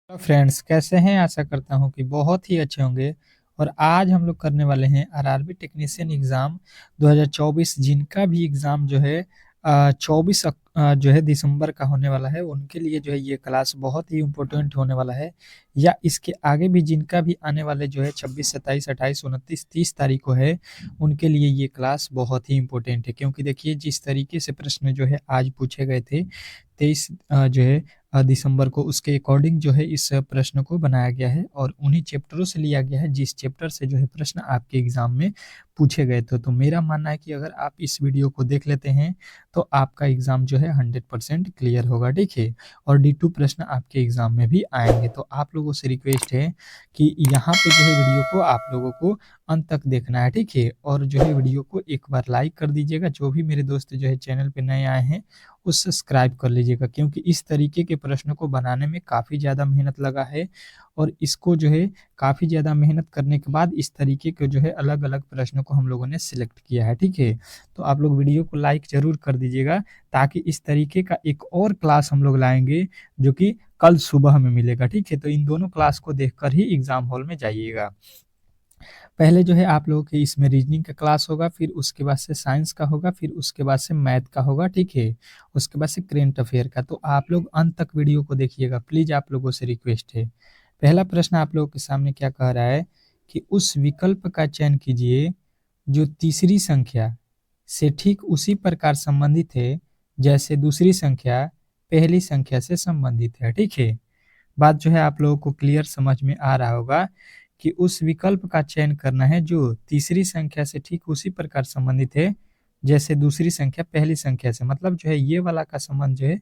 Hello friends, कैसे हैं? आशा करता हूं कि बहुत ही अच्छे होंगे। और आज हम लोग करने वाले हैं आरआरबी टेक्नीशियन एग्ज़ाम 2024, जिनका भी एग्ज़ाम जो है 24 जो है दिसंबर का होने वाला है। उनके लिए जो है ये क्लास बहुत ही इम्पोर्टेंट होने वाला है। या इसके आगे भी जिनका भी आने वाले जो है 26, 27, 28, 29, 30 तारीख को है, उनके लिए ये क्लास बहुत ही इम्पोर्टेंट है। क्योंकि देखिए, जिस तरीके से प्रश्न जो है आज पूछे गए थे 23 जो है दिसंबर को, उसके अकॉर्डिंग जो है इस प्रश्न को बनाया गया है और उन्हीं चैप्टरों से लिया गया है जिस चैप्टर से जो है प्रश्न आपके एग्जाम में पूछे गए थे। तो मेरा मानना है कि अगर आप इस वीडियो को देख लेते हैं तो आपका एग्जाम जो है 100% क्लियर होगा, ठीक है। और D2 प्रश्न आपके एग्जाम में भी आएंगे। तो आप लोगों से रिक्वेस्ट है कि यहाँ पे जो है वीडियो को आप लोगों को अंत तक देखना है, ठीक है। और जो है वीडियो को एक बार लाइक कर दीजिएगा। जो भी मेरे दोस्त जो है चैनल पे नए आए हैं वो सब्सक्राइब कर लीजिएगा, क्योंकि इस तरीके के प्रश्न को बनाने में काफ़ी ज़्यादा मेहनत लगा है। और इसको जो है काफ़ी ज़्यादा मेहनत करने के बाद इस तरीके के जो है अलग अलग प्रश्नों को हम लोगों ने सिलेक्ट किया है, ठीक है। तो आप लोग वीडियो को लाइक ज़रूर कर दीजिएगा, ताकि इस तरीके का एक और क्लास हम लोग लाएंगे जो कि कल सुबह में मिलेगा, ठीक है। तो इन दोनों क्लास को देखकर ही एग्ज़ाम हॉल में जाइएगा। पहले जो है आप लोगों के इसमें रीजनिंग का क्लास होगा, फिर उसके बाद से साइंस का होगा, फिर उसके बाद से मैथ का होगा, ठीक है। उसके बाद से करेंट अफेयर का। तो आप लोग अंत तक वीडियो को देखिएगा, प्लीज आप लोगों से रिक्वेस्ट है। पहला प्रश्न आप लोगों के सामने क्या कह रहा है कि उस विकल्प का चयन कीजिए जो तीसरी संख्या से ठीक उसी प्रकार संबंधित है जैसे दूसरी संख्या पहली संख्या से संबंधित है, ठीक है। बात जो है आप लोगों को क्लियर समझ में आ रहा होगा कि उस विकल्प का चयन करना है जो तीसरी संख्या से ठीक उसी प्रकार संबंधित है जैसे दूसरी संख्या पहली संख्या से। मतलब जो है ये वाला का संबंध जो है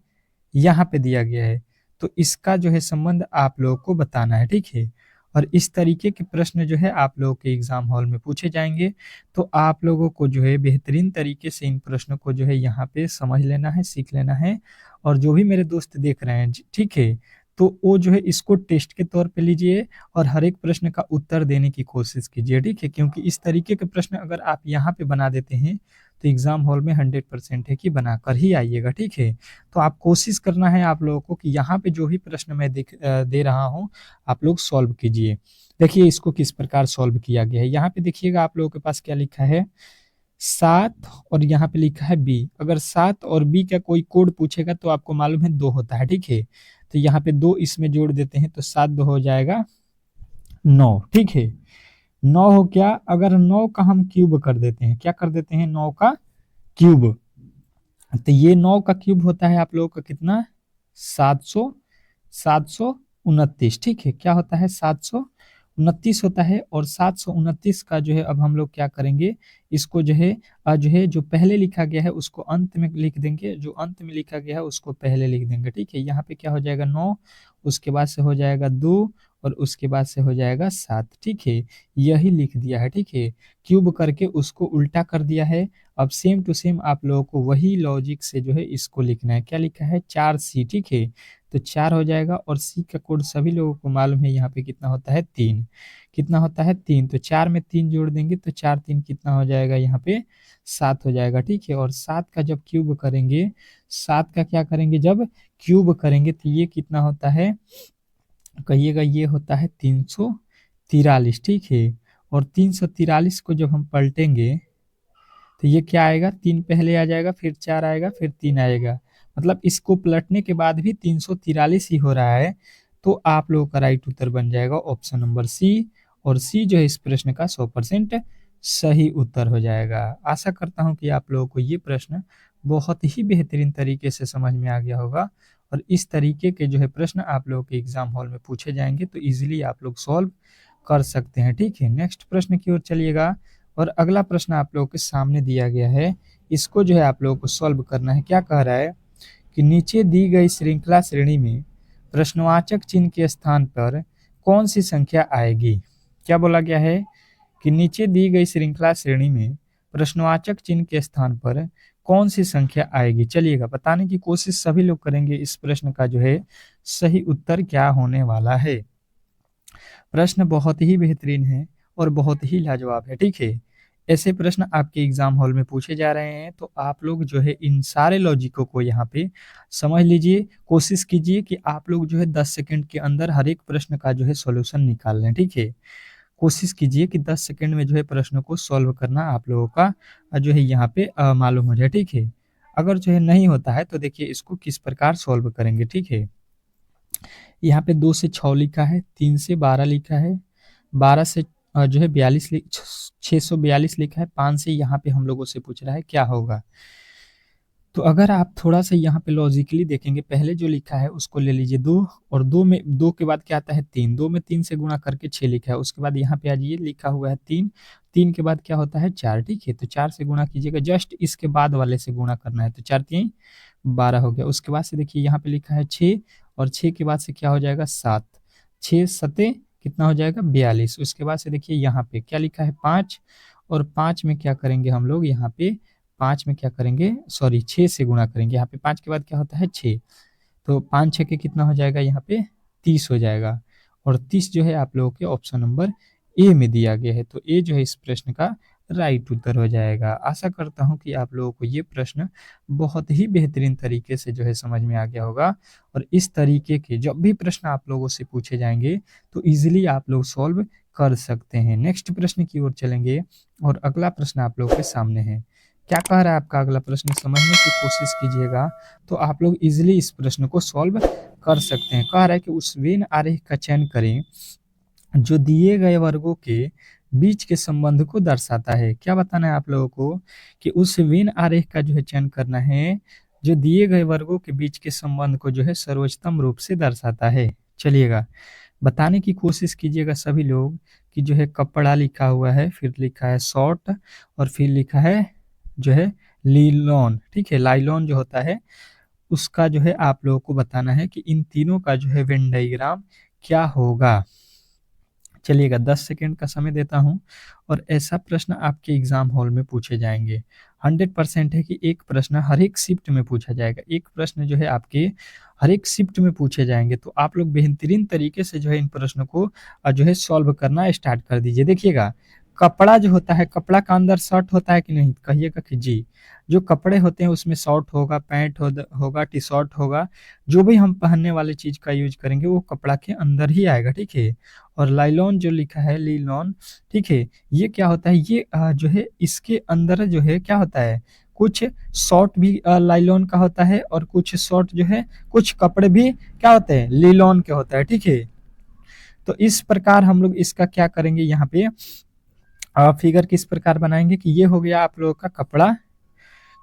यहाँ पे दिया गया है, तो इसका जो है संबंध आप लोगों को बताना है, ठीक है। और इस तरीके के प्रश्न जो है आप लोगों के एग्जाम हॉल में पूछे जाएंगे। तो आप लोगों को जो है बेहतरीन तरीके से इन प्रश्नों को जो है यहाँ पे समझ लेना है, सीख लेना है। और जो भी मेरे दोस्त देख रहे हैं, ठीक है, तो वो जो है इसको टेस्ट के तौर पे लीजिए और हर एक प्रश्न का उत्तर देने की कोशिश कीजिए, ठीक है। क्योंकि इस तरीके के प्रश्न अगर आप यहाँ पे बना देते हैं तो एग्जाम हॉल में 100% है कि बना कर ही आइएगा, ठीक है। तो आप कोशिश करना है आप लोगों को कि यहाँ पे जो भी प्रश्न मैं दे रहा हूँ आप लोग सॉल्व कीजिए। देखिए इसको किस प्रकार सॉल्व किया गया है। यहाँ पे देखिएगा आप लोगों के पास क्या लिखा है, 7 और यहाँ पे लिखा है बी। अगर 7 और बी का कोई कोड पूछेगा तो आपको मालूम है 2 होता है, ठीक है। तो यहाँ पे 2 इसमें जोड़ देते हैं तो 7 2 हो जाएगा 9, ठीक है। 9 हो क्या, अगर 9 का हम क्यूब कर देते हैं, क्या कर देते हैं, 9 का क्यूब। तो ये 9 का क्यूब होता है आप लोगों का कितना, 700, 729, ठीक है। क्या होता है, 729 होता है। और 729 का जो है अब हम लोग क्या करेंगे, इसको जो है जो पहले लिखा गया है उसको अंत में लिख देंगे, जो अंत में लिखा गया है उसको पहले लिख देंगे, ठीक है। यहाँ पे क्या हो जाएगा 9, उसके बाद से हो जाएगा 2 और उसके बाद से हो जाएगा 7, ठीक है। यही लिख दिया है, ठीक है। क्यूब करके उसको उल्टा कर दिया है। अब सेम टू सेम आप लोगों को वही लॉजिक से जो है इसको लिखना है। क्या लिखा है, 4C, ठीक है। तो 4 हो जाएगा और C का कोड सभी लोगों को मालूम है, यहाँ पे कितना होता है, 3। कितना होता है, 3। तो 4 में 3 जोड़ देंगे तो 4 3 कितना हो जाएगा, यहाँ पे 7 हो जाएगा, ठीक है। और 7 का जब क्यूब करेंगे, 7 का क्या करेंगे, जब क्यूब करेंगे तो ये कितना होता है, कहिएगा, ये होता है 343, ठीक है। और 343 को जब हम पलटेंगे तो ये क्या आएगा, 3 पहले आ जाएगा, फिर 4 आएगा, फिर 3 आएगा। मतलब इसको पलटने के बाद भी 343 ही हो रहा है। तो आप लोगों का राइट उत्तर बन जाएगा ऑप्शन नंबर सी। और सी जो है इस प्रश्न का 100% सही उत्तर हो जाएगा। आशा करता हूँ कि आप लोगों को ये प्रश्न बहुत ही बेहतरीन तरीके से समझ में आ गया होगा। और इस तरीके के जो है प्रश्न आप लोगों के एग्जाम हॉल में पूछे जाएंगे तो इजीली आप लोग सॉल्व कर सकते हैं, ठीक है। नेक्स्ट प्रश्न की ओर चलिएगा। और अगला प्रश्न आप लोगों के सामने दिया गया है, इसको जो है आप लोगों को सॉल्व करना है। क्या कह रहा है कि नीचे दी गई श्रृंखला श्रेणी में प्रश्नवाचक चिन्ह के स्थान पर कौन सी संख्या आएगी। क्या बोला गया है कि नीचे दी गई श्रृंखला श्रेणी में प्रश्नवाचक चिन्ह के स्थान पर कौन सी संख्या आएगी। चलिएगा बताने की कोशिश सभी लोग करेंगे इस प्रश्न का जो है सही उत्तर क्या होने वाला है। प्रश्न बहुत ही बेहतरीन है और बहुत ही लाजवाब है, ठीक है। ऐसे प्रश्न आपके एग्जाम हॉल में पूछे जा रहे हैं, तो आप लोग जो है इन सारे लॉजिकों को यहाँ पे समझ लीजिए। कोशिश कीजिए कि आप लोग जो है 10 सेकंड के अंदर हर एक प्रश्न का जो है सॉल्यूशन निकाल लें, ठीक है। कोशिश कीजिए कि 10 सेकंड में जो है प्रश्न को सॉल्व करना आप लोगों का जो है यहाँ पे मालूम हो जाए, ठीक है। अगर जो है नहीं होता है तो देखिए इसको किस प्रकार सॉल्व करेंगे, ठीक है। यहाँ पे 2 से 6 लिखा है, 3 से 12 लिखा है, 12 से जो है 42 642 लिखा है, 5 से यहाँ पे हम लोगों से पूछ रहा है क्या होगा। तो अगर आप थोड़ा-सा यहाँ पे लॉजिकली देखेंगे, पहले जो लिखा है उसको ले लीजिए 2, और 2 में 2 के बाद क्या आता है 3, 2 में 3 से गुणा करके 6 लिखा है। उसके बाद यहाँ पे आ जाइए, लिखा हुआ है 3, 3 के बाद क्या होता है 4, ठीक है। तो 4 से गुणा कीजिएगा, जस्ट इसके बाद वाले से गुणा करना है, तो 4 3 12 हो गया। उसके बाद से देखिए यहाँ पे लिखा है 6, और 6 के बाद से क्या हो जाएगा 7, 6 सते कितना हो जाएगा 42। उसके बाद से देखिए यहाँ पे क्या लिखा है 5, और 5 में क्या करेंगे हम लोग यहाँ पे, 5 में क्या करेंगे, सॉरी 6 से गुणा करेंगे। यहाँ पे 5 के बाद क्या होता है 6, तो 5 6 के कितना हो जाएगा यहाँ पे 30 हो जाएगा। और 30 जो है आप लोगों के ऑप्शन नंबर ए में दिया गया है, तो ए जो है इस प्रश्न का राइट उत्तर हो जाएगा। आशा करता हूँ कि आप लोगों को ये प्रश्न बहुत ही बेहतरीन तरीके से जो है समझ में आ गया होगा, और इस तरीके के जब भी प्रश्न आप लोगों से पूछे जाएंगे तो इजीली आप लोग सॉल्व कर सकते हैं। नेक्स्ट प्रश्न की ओर चलेंगे, और अगला प्रश्न आप लोगों के सामने है। क्या कह रहा है आपका अगला प्रश्न, समझने की कोशिश कीजिएगा, तो आप लोग इजीली इस प्रश्न को सॉल्व कर सकते हैं। कह रहा है कि उस वेन आरेख का चयन करें जो दिए गए वर्गों के बीच के संबंध को दर्शाता है। क्या बताना है आप लोगों को कि उस वेन आरेख का जो है चयन करना है जो दिए गए वर्गों के बीच के संबंध को जो है सर्वोच्चतम रूप से दर्शाता है। चलिएगा बताने की कोशिश कीजिएगा सभी लोग कि जो है कपड़ा लिखा हुआ है, फिर लिखा है शॉर्ट, और फिर लिखा है जो है लीलॉन, ठीक है। लाइलॉन जो होता है उसका जो है आप लोगों को बताना है कि इन तीनों का जो है वेन डायग्राम क्या होगा। चलिएगा 10 सेकंड का समय देता हूं, और ऐसा प्रश्न आपके एग्जाम हॉल में पूछे जाएंगे। 100% है कि एक प्रश्न हर एक शिफ्ट में पूछा जाएगा, एक प्रश्न जो है आपके हर एक शिफ्ट में पूछे जाएंगे। तो आप लोग बेहतरीन तरीके से जो है इन प्रश्नों को जो है सॉल्व करना स्टार्ट कर दीजिए। देखिएगा कपड़ा जो होता है, कपड़ा का अंदर शर्ट होता है कि नहीं, कहिएगा कि जी। जो कपड़े होते हैं उसमें शॉर्ट होगा, पैंट होगा, टी शर्ट होगा, जो भी हम पहनने वाले चीज का यूज करेंगे वो कपड़ा के अंदर ही आएगा, ठीक है। और लाइलॉन जो लिखा है लीलॉन, ठीक है, ये क्या होता है, ये जो है इसके अंदर जो है क्या होता है, कुछ शॉर्ट भी लाइलॉन का होता है, और कुछ शॉर्ट जो है कुछ कपड़े भी क्या होते हैं लीलॉन के होता है, ठीक है। तो इस प्रकार हम लोग इसका क्या करेंगे, यहाँ पे फिगर किस प्रकार बनाएंगे कि ये हो गया आप लोगों का कपड़ा,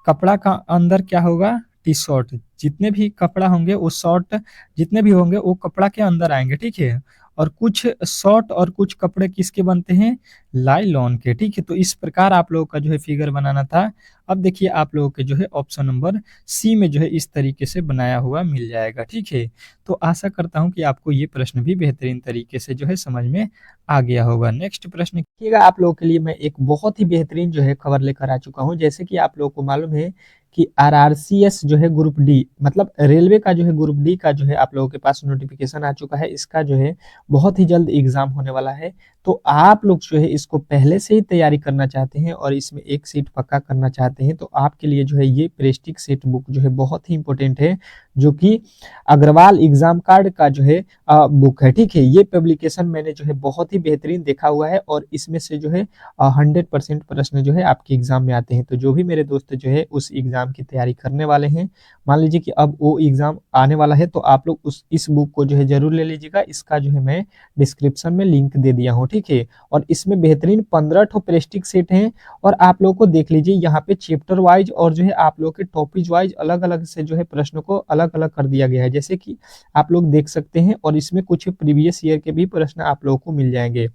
कपड़ा का अंदर क्या होगा टी शर्ट, जितने भी कपड़ा होंगे वो शर्ट जितने भी होंगे वो कपड़ा के अंदर आएंगे, ठीक है। और कुछ शर्ट और कुछ कपड़े किसके बनते हैं, लाइलॉन के, ठीक है। तो इस प्रकार आप लोगों का जो है फिगर बनाना था। अब देखिए आप लोगों के जो है ऑप्शन नंबर सी में जो है इस तरीके से बनाया हुआ मिल जाएगा, ठीक है। तो आशा करता हूं कि आपको ये प्रश्न भी बेहतरीन तरीके से जो है समझ में आ गया होगा। नेक्स्ट प्रश्न देखिएगा, आप लोगों के लिए मैं एक बहुत ही बेहतरीन जो है खबर लेकर आ चुका हूं। जैसे कि आप लोगों को मालूम है कि आरआरसीएस जो है ग्रुप डी, मतलब रेलवे का जो है ग्रुप डी का जो है आप लोगों के पास नोटिफिकेशन आ चुका है। इसका जो है बहुत ही जल्द एग्जाम होने वाला है। तो आप लोग जो है इसको पहले से ही तैयारी करना चाहते हैं और इसमें एक सीट पक्का करना चाहते हैं, तो आपके लिए जो है ये प्रेस्टिज सेट बुक जो है बहुत ही इंपॉर्टेंट है, जो कि अग्रवाल एग्जाम कार्ड का जो है बुक है, ठीक है। ये पब्लिकेशन मैंने जो है बहुत ही बेहतरीन देखा हुआ है, और इसमें से जो है 100% प्रश्न जो है आपके एग्जाम में आते हैं। तो जो भी मेरे दोस्त जो है उस एग्जाम की तैयारी करने वाले हैं, मान लीजिए कि अब वो एग्जाम आने वाला है, तो आप लोग इस बुक को जो है जरूर ले लीजिएगा। इसका जो है मैं डिस्क्रिप्शन में लिंक दे दिया हूँ, ठीक है। और इसमें बेहतरीन 15 ठो प्रेस्टिज सेट हैं, और आप लोगों को देख लीजिए यहाँ पे चैप्टर वाइज और जो है आप लोगों के टॉपिक वाइज अलग अलग से जो है प्रश्नों को अलग अलग कर दिया गया है, जैसे कि आप लोग देख सकते हैं। और इसमें कुछ प्रीवियस ईयर के भी प्रश्न आप लोगों को मिल जाएंगे,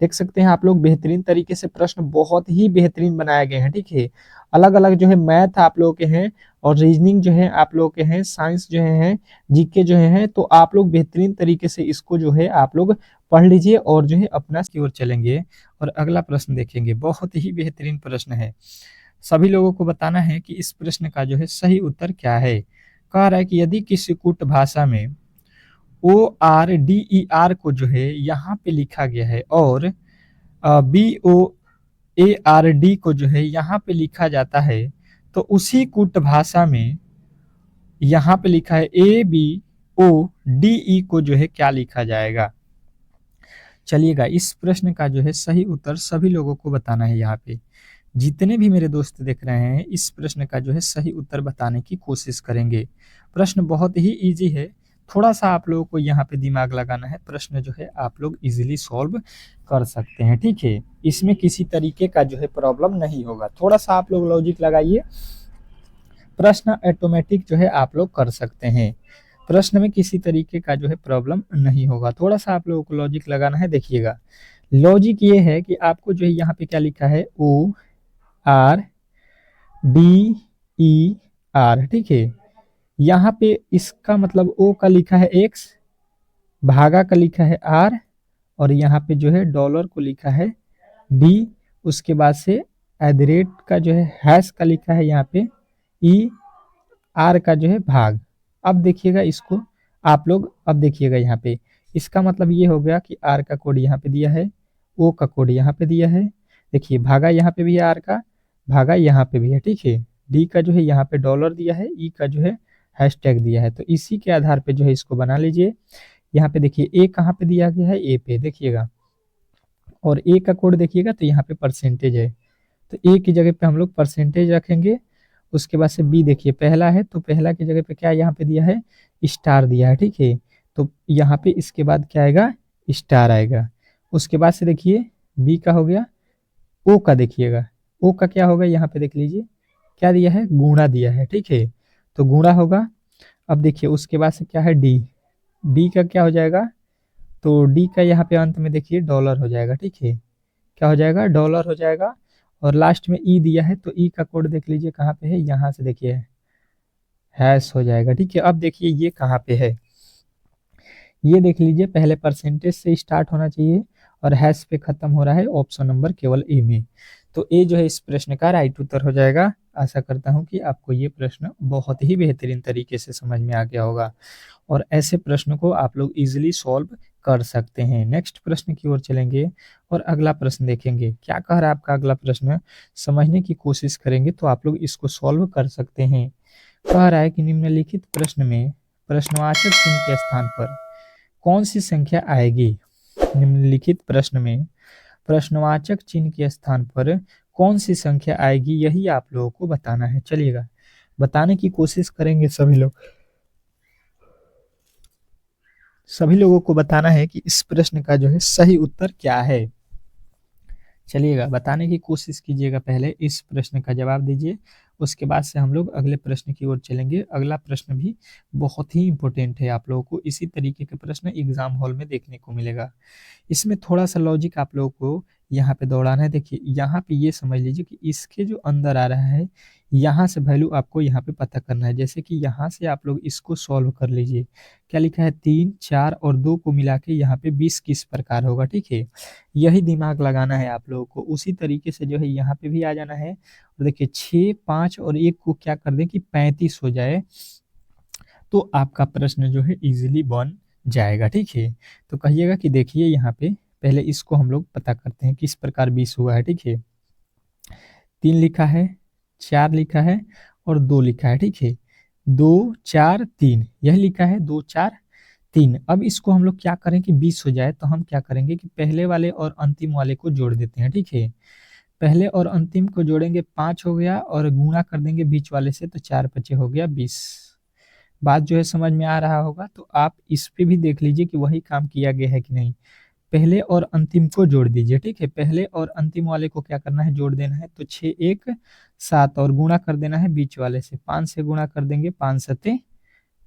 देख सकते हैं आप लोग। बेहतरीन तरीके से प्रश्न बहुत ही बेहतरीन बनाए गए हैं, ठीक है। अलग अलग जो है मैथ आप लोगों के हैं, और रीजनिंग जो है आप लोगों के हैं, साइंस जो है, जीके जो है। तो आप लोग बेहतरीन तरीके से इसको जो है आप लोग पढ़ लीजिए, और जो है अपना की ओर चलेंगे। और अगला प्रश्न देखेंगे, बहुत ही बेहतरीन प्रश्न है। सभी लोगों को बताना है कि इस प्रश्न का जो है सही उत्तर क्या है। कह रहा है कि यदि किसी कुट भाषा में ORDER को जो है यहाँ पे लिखा गया है, और BO ARD को जो है यहाँ पे लिखा जाता है, तो उसी कूट भाषा में यहाँ पे लिखा है ABODE को जो है क्या लिखा जाएगा। चलिएगा, इस प्रश्न का जो है सही उत्तर सभी लोगों को बताना है। यहाँ पे जितने भी मेरे दोस्त देख रहे हैं, इस प्रश्न का जो है सही उत्तर बताने की कोशिश करेंगे। प्रश्न बहुत ही इजी है, थोड़ा सा आप लोगों को यहाँ पे दिमाग लगाना है। प्रश्न जो है आप लोग इजीली सॉल्व कर सकते हैं, ठीक है। इसमें किसी तरीके का जो है प्रॉब्लम नहीं होगा। थोड़ा सा आप लोग लॉजिक लगाइए, प्रश्न ऑटोमेटिक जो है आप लोग कर सकते हैं। प्रश्न में किसी तरीके का जो है प्रॉब्लम नहीं होगा। थोड़ा सा आप लोगों को लॉजिक लगाना है। देखिएगा, लॉजिक ये है कि आपको जो है यहाँ पे क्या लिखा है, ORDER, ठीक है। यहाँ पे इसका मतलब O का लिखा है X, भागा का लिखा है R, और यहाँ पे जो है डॉलर को लिखा है D, उसके बाद से @ का जो है हैश का लिखा है यहाँ पे E, R का जो है भाग। अब देखिएगा इसको आप लोग, अब देखिएगा यहाँ पे इसका मतलब ये हो गया कि R का कोड यहाँ पे दिया है, O का कोड यहाँ पे दिया है। देखिए भागा यहाँ पे भी है, R का भागा यहाँ पे भी है, ठीक है। D का जो है यहाँ पे डॉलर दिया है, E का जो है हैशटैग दिया है। तो इसी के आधार पे जो है इसको बना लीजिए। यहाँ पे देखिए A कहाँ पे दिया गया है, A पे देखिएगा, और A का कोड देखिएगा तो यहाँ पे परसेंटेज है, तो A की जगह पे हम लोग परसेंटेज रखेंगे। उसके बाद से B देखिए पहला है, तो पहला की जगह पे क्या यहाँ पे दिया है, स्टार दिया है, ठीक है। तो यहाँ पे इसके बाद क्या आएगा, स्टार आएगा। उसके बाद से देखिए B का हो गया, O का देखिएगा, O का क्या होगा, यहाँ पे देख लीजिए क्या दिया है, गुणा दिया है, ठीक है। तो गुणा होगा। अब देखिए उसके बाद से क्या है, D का क्या हो जाएगा, तो D का यहाँ पे अंत में देखिए डॉलर हो जाएगा, ठीक है। क्या हो जाएगा, डॉलर हो जाएगा। और लास्ट में E दिया है, तो E का कोड देख लीजिए कहाँ पे है, यहाँ से देखिए हैश हो जाएगा, ठीक है। अब देखिए ये कहाँ पे है, ये देख लीजिए पहले परसेंटेज से स्टार्ट होना चाहिए और हैश पे खत्म हो रहा है, ऑप्शन नंबर केवल ए में। तो ए जो है इस प्रश्न का राइट उत्तर हो जाएगा। आशा करता हूँ कि आपको ये प्रश्न बहुत ही बेहतरीन तरीके से समझ में आ गया होगा और ऐसे प्रश्न को आप लोग इजीली सॉल्व कर सकते हैं। नेक्स्ट प्रश्न की ओर चलेंगे और अगला प्रश्न देखेंगे। क्या कह रहा है आपका अगला प्रश्न, समझने की कोशिश करेंगे तो आप लोग इसको सॉल्व कर सकते हैं। कह रहा है कि निम्नलिखित प्रश्न में प्रश्नवाचक चिन्ह के स्थान पर कौन सी संख्या आएगी। निम्नलिखित प्रश्न में प्रश्नवाचक चिन्ह के स्थान पर कौन सी संख्या आएगी, यही आप लोगों को बताना है। चलिएगा बताने की कोशिश करेंगे सभी लोग। सभी लोगों को बताना है कि इस प्रश्न का जो है सही उत्तर क्या है। चलिएगा बताने की कोशिश कीजिएगा, पहले इस प्रश्न का जवाब दीजिए, उसके बाद से हम लोग अगले प्रश्न की ओर चलेंगे। अगला प्रश्न भी बहुत ही इंपॉर्टेंट है, आप लोगों को इसी तरीके के प्रश्न एग्जाम हॉल में देखने को मिलेगा। इसमें थोड़ा सा लॉजिक आप लोगों को यहाँ पे दौड़ाना है। देखिए यहाँ पे ये समझ लीजिए कि इसके जो अंदर आ रहा है, यहाँ से वैल्यू आपको यहाँ पे पता करना है। जैसे कि यहाँ से आप लोग इसको सॉल्व कर लीजिए। क्या लिखा है, 3, 4 और 2 को मिला के यहाँ पे 20 किस प्रकार होगा, ठीक है। यही दिमाग लगाना है आप लोगों को। उसी तरीके से जो है यहाँ पे भी आ जाना है। और देखिए 6, 5 और 1 को क्या कर दें कि 35 हो जाए, तो आपका प्रश्न जो है इजीली बन जाएगा, ठीक है। तो कहिएगा कि देखिए यहाँ पे पहले इसको हम लोग पता करते हैं किस प्रकार 20 हुआ है, ठीक है। 3 लिखा है, 4 लिखा है और 2 लिखा है, ठीक है। 2, 4, 3 यही लिखा है, 2, 4, 3। अब इसको हम लोग क्या करें कि 20 हो जाए, तो हम क्या करेंगे कि पहले वाले और अंतिम वाले को जोड़ देते हैं, ठीक है। पहले और अंतिम को जोड़ेंगे 5 हो गया और गुणा कर देंगे बीच वाले से, तो 4 5 हो गया 20। बात जो है समझ में आ रहा होगा, तो आप इस पे भी देख लीजिए कि वही काम किया गया है कि नहीं। पहले और अंतिम को जोड़ दीजिए, ठीक है। पहले और अंतिम वाले को क्या करना है, जोड़ देना है, तो 6 1 7 और गुणा कर देना है बीच वाले से, 5 से गुणा कर देंगे, 5 7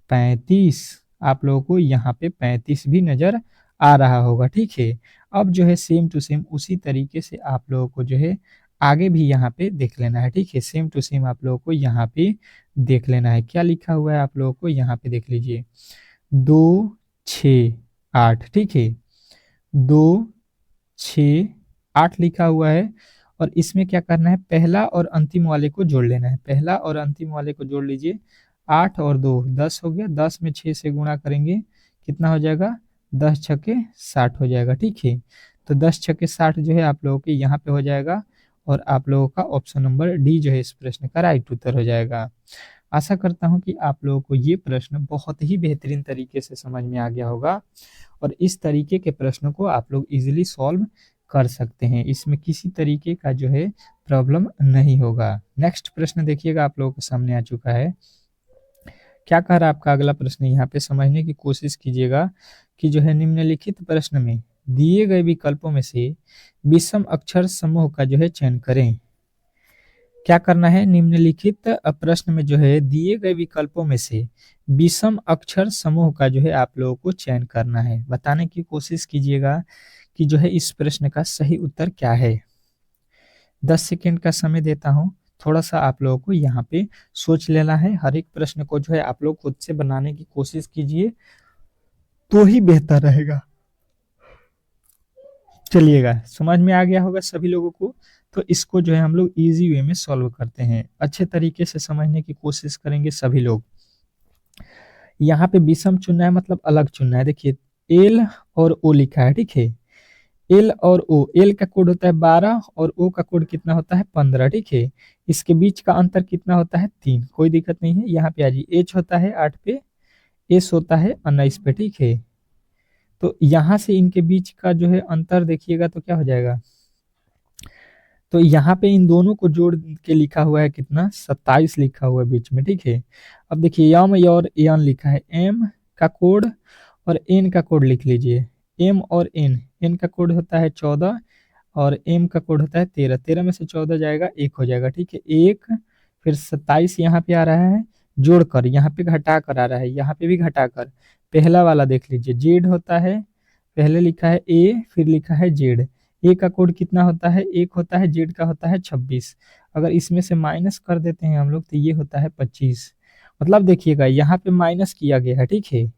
35। आप लोगों को यहाँ पे 35 भी नजर आ रहा होगा, ठीक है। अब जो है सेम टू सेम उसी तरीके से आप लोगों को जो है आगे भी यहाँ पे देख लेना है, ठीक है। सेम टू सेम आप लोगों को यहाँ पे देख लेना है। क्या लिखा हुआ है आप लोगों को यहाँ पे देख लीजिए, 2 6 8, ठीक है। 2 6 8 लिखा हुआ है और इसमें क्या करना है, पहला और अंतिम वाले को जोड़ लेना है। पहला और अंतिम वाले को जोड़ लीजिए, 8 और 2 10 हो गया। 10 में 6 से गुणा करेंगे, कितना हो जाएगा, 10 छक्के 60 हो जाएगा, ठीक है। तो 10 छक्के 60 जो है आप लोगों के यहाँ पे हो जाएगा और आप लोगों का ऑप्शन नंबर डी जो है इस प्रश्न का राइट उत्तर हो जाएगा। आशा करता हूं कि आप लोगों को ये प्रश्न बहुत ही बेहतरीन तरीके से समझ में आ गया होगा और इस तरीके के प्रश्नों को आप लोग इजीली सॉल्व कर सकते हैं। इसमें किसी तरीके का जो है प्रॉब्लम नहीं होगा। नेक्स्ट प्रश्न देखिएगा आप लोगों के सामने आ चुका है। क्या कह रहा है आपका अगला प्रश्न, यहाँ पे समझने की कोशिश कीजिएगा कि जो है निम्नलिखित प्रश्न में दिए गए विकल्पों में से विषम अक्षर समूह का जो है चयन करें। क्या करना है, निम्नलिखित प्रश्न में जो है दिए गए विकल्पों में से विषम अक्षर समूह का जो है आप लोगों को चयन करना है। बताने की कोशिश कीजिएगा कि जो है इस प्रश्न का सही उत्तर क्या है। 10 सेकेंड का समय देता हूं, थोड़ा सा आप लोगों को यहाँ पे सोच लेना है। हर एक प्रश्न को जो है आप लोग खुद से बनाने की कोशिश कीजिए तो ही बेहतर रहेगा। चलिएगा, समझ में आ गया होगा सभी लोगों को। तो इसको जो है हम लोग इजी वे में सॉल्व करते हैं, अच्छे तरीके से समझने की कोशिश करेंगे सभी लोग। यहाँ पे विषम चुनना है मतलब अलग चुनना है। देखिए एल और ओ लिखा है, ठीक है। एल और ओ, एल का कोड होता है 12 और ओ का कोड कितना होता है 15, ठीक है। इसके बीच का अंतर कितना होता है 3, कोई दिक्कत नहीं है। यहाँ पे आजी एच होता है 8 पे, एस होता है 19 पे, ठीक है। तो यहाँ से इनके बीच का जो है अंतर देखिएगा तो क्या हो जाएगा, तो यहाँ पे इन दोनों को जोड़ के लिखा हुआ है कितना 27 लिखा हुआ है बीच में, ठीक है। अब देखिए यम और एन लिखा है, एम का कोड और एन का कोड लिख लीजिए। एम और एन, एन का कोड होता है 14 और एम का कोड होता है 13, 13 में से 14 जाएगा 1 हो जाएगा, ठीक है। 1 फिर 27 यहाँ पे आ रहा है जोड़कर, यहाँ पे घटा कर आ रहा है, यहाँ पे भी घटा कर। पहला वाला देख लीजिए जेड होता है, पहले लिखा है ए फिर लिखा है जेड। ए का कोड कितना होता है 1 होता है, जेड का होता है 26। अगर इसमें से माइनस कर देते हैं हम लोग तो ये होता है 25। मतलब देखिएगा यहाँ पे माइनस किया गया है, ठीक है।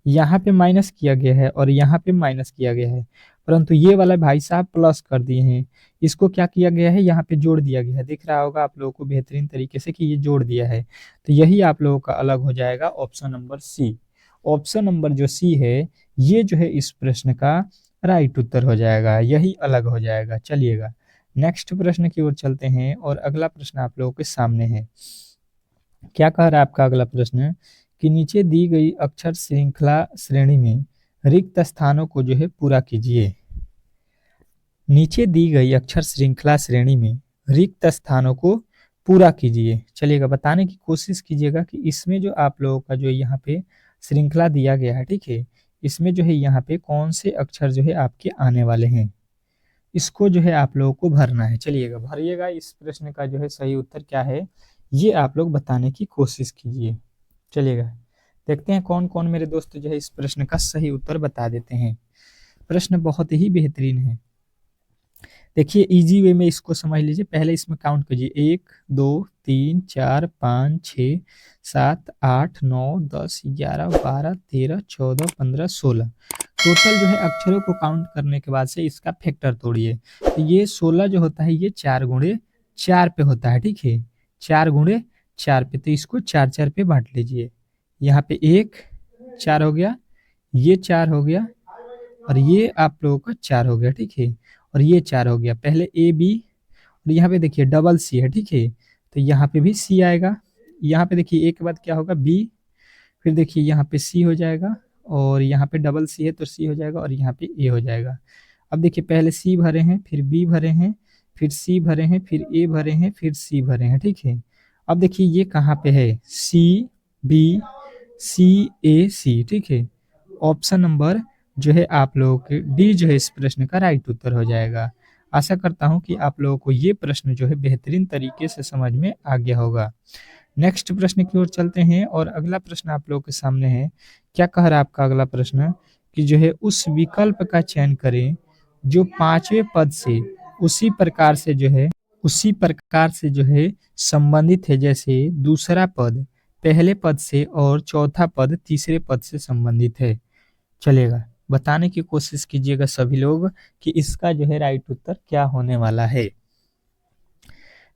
यहाँ पे माइनस किया गया है और यहाँ पे माइनस किया गया है, परंतु ये वाला भाई साहब प्लस कर दिए हैं। इसको क्या किया गया है, यहाँ पे जोड़ दिया गया है। दिख रहा होगा आप लोगों को बेहतरीन तरीके से कि ये जोड़ दिया है। तो यही आप लोगों का अलग हो जाएगा option number C. Option number जो सी है ये जो है इस प्रश्न का राइट उत्तर हो जाएगा, यही अलग हो जाएगा। चलिएगा नेक्स्ट प्रश्न की ओर चलते हैं और अगला प्रश्न आप लोगों के सामने है। क्या कह रहा है आपका अगला प्रश्न कि नीचे दी गई अक्षर श्रृंखला श्रेणी में रिक्त स्थानों को जो है पूरा कीजिए। नीचे दी गई अक्षर श्रृंखला श्रेणी में रिक्त स्थानों को पूरा कीजिए। चलिएगा बताने की कोशिश कीजिएगा कि इसमें जो आप लोगों का जो यहाँ पे श्रृंखला दिया गया है, ठीक है, इसमें जो है यहाँ पे कौन से अक्षर जो है आपके आने वाले हैं, इसको जो है आप लोगों को भरना है। चलिएगा भरिएगा, इस प्रश्न का जो है सही उत्तर क्या है ये आप लोग बताने की कोशिश कीजिए। चलिएगा देखते हैं कौन कौन मेरे दोस्त जो है इस प्रश्न का सही उत्तर बता देते हैं। प्रश्न बहुत ही बेहतरीन है, देखिए इजी वे में इसको समझ लीजिए। पहले इसमें काउंट कीजिए 1 2 3 4 5 6 7 8 9 10 11 12 13 14 15 16। टोटल जो है अक्षरों को काउंट करने के बाद से इसका फैक्टर तोड़िए, तो ये 16 जो होता है ये 4 गुणे 4 पे होता है, ठीक है। 4 गुणे 4 पे, तो इसको 4 4 पे बांट लीजिए। यहाँ पे 1 4 हो गया, ये 4 हो गया और ये आप लोगों का 4 हो गया, ठीक है। और ये 4 हो गया, पहले ए बी और यहाँ पे देखिए डबल सी है, ठीक है। तो यहाँ पे भी सी आएगा। यहाँ पे देखिए ए के बाद क्या होगा बी, फिर देखिए यहाँ पे सी हो जाएगा और यहाँ पे डबल सी है तो सी हो जाएगा और यहाँ पे ए हो जाएगा। अब देखिए पहले सी भरे हैं, फिर बी भरे हैं, फिर सी भरे हैं, फिर ए भरे हैं, फिर सी भरे हैं, ठीक है। अब देखिए ये कहाँ पे है, सी बी सी ए सी, ठीक है। ऑप्शन नंबर जो है आप लोगों के डी जो है इस प्रश्न का राइट उत्तर हो जाएगा। आशा करता हूं कि आप लोगों को ये प्रश्न जो है बेहतरीन तरीके से समझ में आ गया होगा। नेक्स्ट प्रश्न की ओर चलते हैं और अगला प्रश्न आप लोगों के सामने है। क्या कह रहा है आपका अगला प्रश्न कि जो है उस विकल्प का चयन करें जो 5वें पद से उसी प्रकार से जो है संबंधित है, जैसे दूसरा पद पहले पद से और चौथा पद तीसरे पद से संबंधित है। चलेगा बताने की कोशिश कीजिएगा सभी लोग कि इसका जो है राइट उत्तर क्या होने वाला है।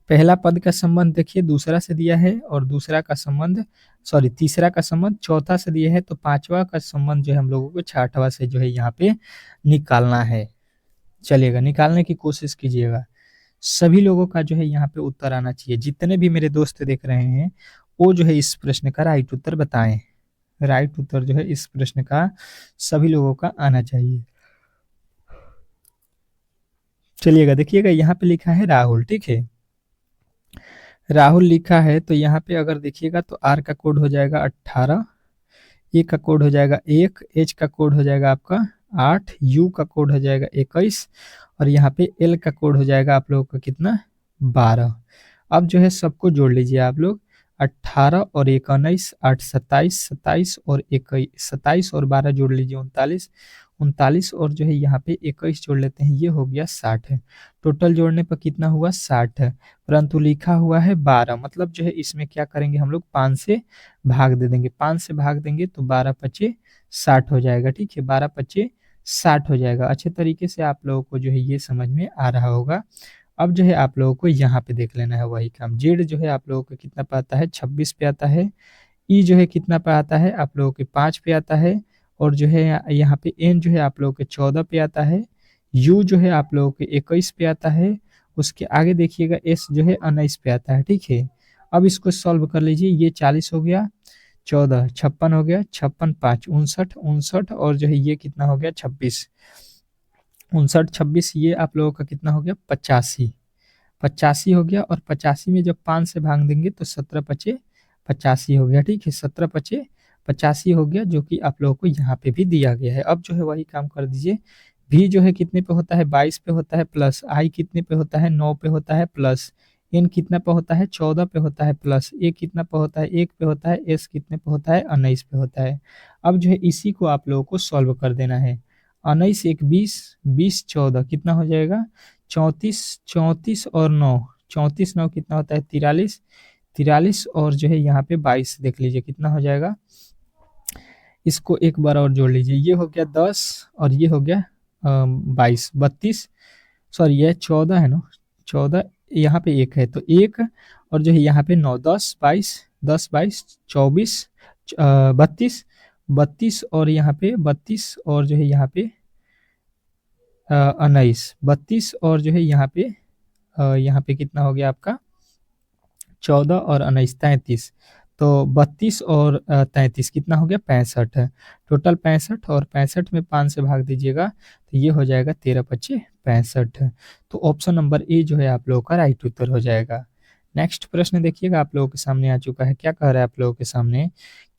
पहला पद का संबंध देखिए दूसरा से दिया है और तीसरा का संबंध चौथा से दिया है, तो पांचवा का संबंध जो है हम लोगों को छठवा से जो है यहाँ पे निकालना है। चलिएगा निकालने की कोशिश कीजिएगा। सभी लोगों का जो है यहाँ पे उत्तर आना चाहिए। जितने भी मेरे दोस्त देख रहे हैं वो जो है इस प्रश्न का राइट उत्तर बताएं। राइट उत्तर जो है इस प्रश्न का सभी लोगों का आना चाहिए। चलिएगा देखिएगा, यहाँ पे लिखा है राहुल, ठीक है, राहुल लिखा है, तो यहाँ पे अगर देखिएगा तो आर का कोड हो जाएगा 18, ए का कोड हो जाएगा 1, एच का कोड हो जाएगा आपका 8, यू का कोड हो जाएगा 21 और यहाँ पे एल का कोड हो जाएगा आप लोगों का कितना 12। अब जो है सबको जोड़ लीजिए आप लोग, 18 और 1 19, 8 27, 27 और 21, 27 और 12 जोड़ लीजिए 39, 39 और जो है यहाँ पे 21 जोड़ लेते हैं, ये हो गया 60 है। टोटल जोड़ने पर कितना हुआ 60 है, परंतु लिखा हुआ है 12, मतलब जो है इसमें क्या करेंगे हम लोग 5 से भाग दे देंगे, 5 से भाग देंगे तो 12 पचे 60 हो जाएगा, ठीक है, 12 पचे 60 हो जाएगा। अच्छे तरीके से आप लोगों को जो है ये समझ में आ रहा होगा। अब जो है आप लोगों को यहाँ पे देख लेना है वही काम। जेड जो है आप लोगों को कितना पे आता है 26 पे आता है, ई जो है कितना पे आता है आप लोगों के 5 पे आता है और जो है यहाँ पे एन जो है आप लोगों के 14 पे आता है, यू जो है आप लोगों के 21 पे आता है, उसके आगे देखिएगा एस जो है 19 पे आता है, ठीक है। अब इसको सॉल्व कर लीजिए, ये 40 हो गया, 14 56 हो गया, 56 5 59, 59 और जो है ये कितना हो गया 26, 59 26, ये आप लोगों का कितना हो गया 85, 85 हो गया और 85 में जब 5 से भाग देंगे तो 17 पचे 85 हो गया, ठीक है, 17 पचे 85 हो गया, जो कि आप लोगों को यहाँ पे भी दिया गया है। अब जो है वही काम कर दीजिए, भी जो है कितने पे होता है 22 पे होता है प्लस, आई कितने पे होता है 9 पे होता है प्लस, एन कितना पे होता है 14 पे होता है प्लस, ए कितना पे होता है 1 पे होता है, एस कितने पे होता है 19 पे होता है। अब जो है इसी को आप लोगों को सॉल्व कर देना है, 19 1 20, 20 14 कितना हो जाएगा 34, 34 और 9, 34 9 कितना होता है 43, 43 और जो है यहाँ पे 22 देख लीजिए कितना हो जाएगा, इसको एक बार और जोड़ लीजिए, ये हो गया 10 और ये हो गया 22, 32, सॉरी ये 14 है ना, 14 यहाँ पे एक है तो एक और जो है यहाँ पे 9, 10 22, 10 22 24, 32, 32 और यहाँ पे 32 और जो है यहाँ पे 19, 32 और जो है यहाँ पे कितना हो गया आपका 14 और 19 33, तो 32 और 33 कितना हो गया 65 है, टोटल 65 और 65 में 5 से भाग दीजिएगा तो ये हो जाएगा 13 पच्चे 65। तो ऑप्शन नंबर ए जो है आप लोगों का राइट उत्तर हो जाएगा। नेक्स्ट प्रश्न देखिएगा आप लोगों के सामने आ चुका है, क्या कह रहा है आप लोगों के सामने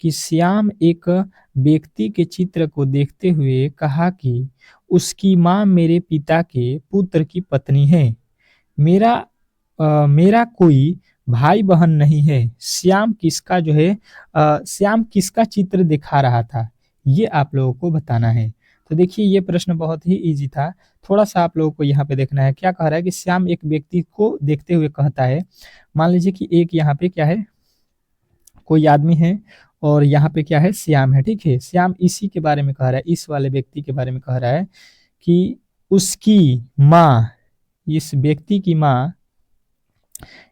कि श्याम एक व्यक्ति के चित्र को देखते हुए कहा कि उसकी माँ मेरे पिता के पुत्र की पत्नी है, मेरा मेरा कोई भाई बहन नहीं है, श्याम किसका जो है श्याम किसका चित्र दिखा रहा था, ये आप लोगों को बताना है। तो देखिए ये प्रश्न बहुत ही इजी था, थोड़ा सा आप लोगों को यहाँ पे देखना है। क्या कह रहा है कि श्याम एक व्यक्ति को देखते हुए कहता है, मान लीजिए कि एक यहाँ पे क्या है कोई आदमी है और यहाँ पे क्या है श्याम है, ठीक है, श्याम इसी के बारे में कह रहा है, इस वाले व्यक्ति के बारे में कह रहा है कि उसकी माँ, इस व्यक्ति की माँ,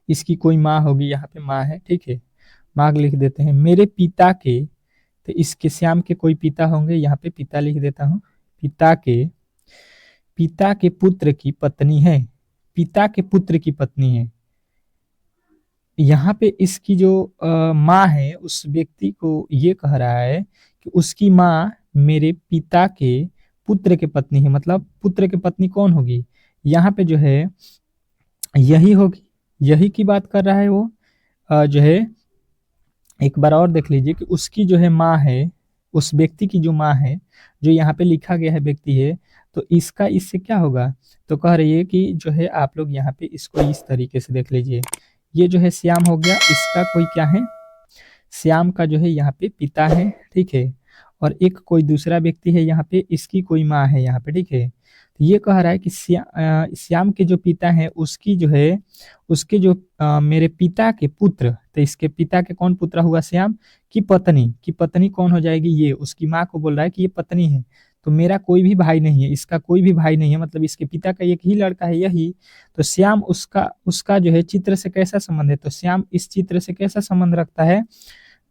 इसकी कोई माँ होगी, यहाँ पे माँ है, ठीक है, माँ लिख देते हैं, मेरे पिता के, तो इसके श्याम के कोई पिता होंगे, यहाँ पे पिता लिख देता हूँ, पिता के पुत्र की पत्नी है, पिता के पुत्र की पत्नी है। यहाँ पे इसकी जो माँ है उस व्यक्ति को ये कह रहा है कि उसकी माँ मेरे पिता के पुत्र के पत्नी है, मतलब पुत्र के पत्नी कौन होगी, यहाँ पे जो है यही होगी, यही की बात कर रहा है वो। जो है एक बार और देख लीजिए कि उसकी जो है माँ है, उस व्यक्ति की जो माँ है, जो यहाँ पे लिखा गया है व्यक्ति है, तो इसका इससे क्या होगा, तो कह रही है कि जो है आप लोग यहाँ पे इसको इस तरीके से देख लीजिए, ये जो है श्याम हो गया, इसका कोई क्या है, श्याम का जो है यहाँ पे पिता है, ठीक है, और एक कोई दूसरा व्यक्ति है यहाँ पे, इसकी कोई माँ है यहाँ पे, ठीक है। तो ये कह रहा है कि श्याम के जो पिता है उसकी जो है, उसके जो मेरे पिता के पुत्र, तो इसके पिता के कौन पुत्र हुआ श्याम की पत्नी कौन हो जाएगी, ये उसकी माँ को बोल रहा है कि ये पत्नी है, तो मेरा कोई भी भाई नहीं है, इसका कोई भी भाई नहीं है, मतलब इसके पिता का एक ही लड़का है यही, तो श्याम उसका उसका जो है चित्र से कैसा संबंध है, तो श्याम इस चित्र से कैसा संबंध रखता है,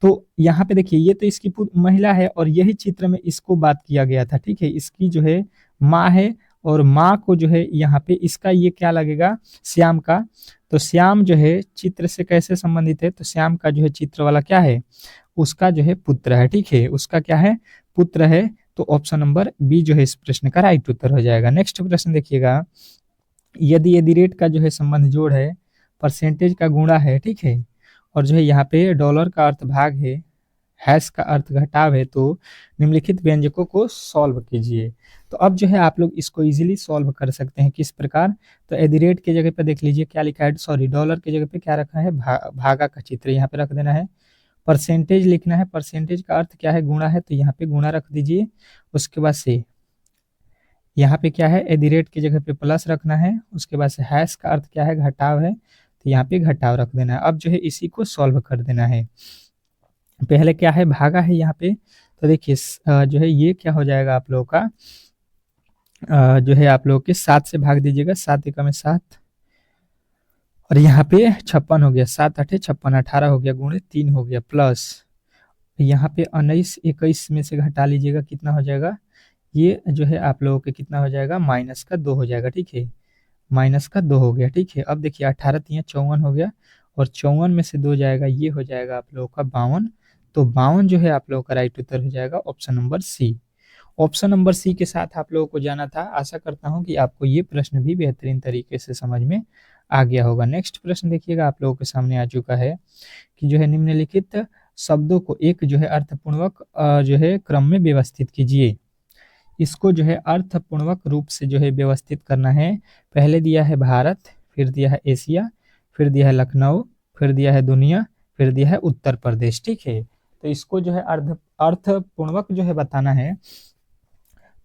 तो यहाँ पे देखिए ये तो इसकी महिला है और यही चित्र में इसको बात किया गया था, ठीक है, इसकी जो है माँ है और माँ को जो है यहाँ पे इसका ये क्या लगेगा, श्याम का। तो श्याम जो है चित्र से कैसे संबंधित है, तो श्याम का जो है चित्र वाला क्या है, उसका जो है पुत्र है, ठीक है, उसका क्या है, पुत्र है। तो ऑप्शन नंबर बी जो है इस प्रश्न का राइट उत्तर हो जाएगा। नेक्स्ट प्रश्न देखिएगा, यदि यदि रेट का जो है संबंध जोड़ है, परसेंटेज का गुणा है, ठीक है, और जो है यहाँ पे डॉलर का अर्थ भाग है, हैश का अर्थ घटाव है, तो निम्नलिखित व्यंजकों को सॉल्व कीजिए। तो अब जो है आप लोग इसको इजीली सॉल्व कर सकते हैं, किस प्रकार, तो एट द रेट के जगह पे देख लीजिए क्या लिखा है, सॉरी डॉलर के जगह पे क्या रखा है, भागा का चित्र यहाँ पे रख देना है। परसेंटेज लिखना है, परसेंटेज का अर्थ क्या है, गुणा है, तो यहाँ पे गुणा रख दीजिए। उसके बाद से यहाँ पे क्या है, एट द रेट की जगह पे प्लस रखना है। उसके बाद से हैश का अर्थ क्या है, घटाव है, तो यहाँ पे घटाव रख देना है। अब जो है इसी को सॉल्व कर देना है। पहले क्या है, भागा है यहाँ पे, तो देखिए जो है ये क्या हो जाएगा आप लोगों का, जो है आप लोगों के 7 से भाग दीजिएगा, 7 एकम में 7, और यहाँ पे 56 हो गया, 7 8 56, 18 हो गया, गुणे 3 हो गया, प्लस यहाँ पे 19 21 में से घटा लीजिएगा, कितना हो जाएगा, ये जो है आप लोगों के कितना हो जाएगा, -2 हो जाएगा, ठीक है, -2 हो गया, ठीक है। अब देखिए 18 3 54 हो गया, और 54 में से 2 जाएगा, ये हो जाएगा आप लोगों का 52। तो 52 जो है आप लोगों का राइट उत्तर हो जाएगा option number C. Option number C के साथ आप लोगों को जाना था। आशा करता हूं कि आपको ये प्रश्न भी बेहतरीन तरीके से समझ में आ गया होगा। नेक्स्ट प्रश्न देखिएगा आप लोगों के सामने आ चुका है कि जो है निम्नलिखित शब्दों को एक जो है अर्थपूर्वक जो है क्रम में व्यवस्थित कीजिए। इसको जो है अर्थपूर्वक रूप से जो है व्यवस्थित करना है। पहले दिया है भारत, फिर दिया है एशिया, फिर दिया है लखनऊ, फिर दिया है दुनिया, फिर दिया है उत्तर प्रदेश, ठीक है। तो इसको जो है अर्थपूर्वक जो है बताना है,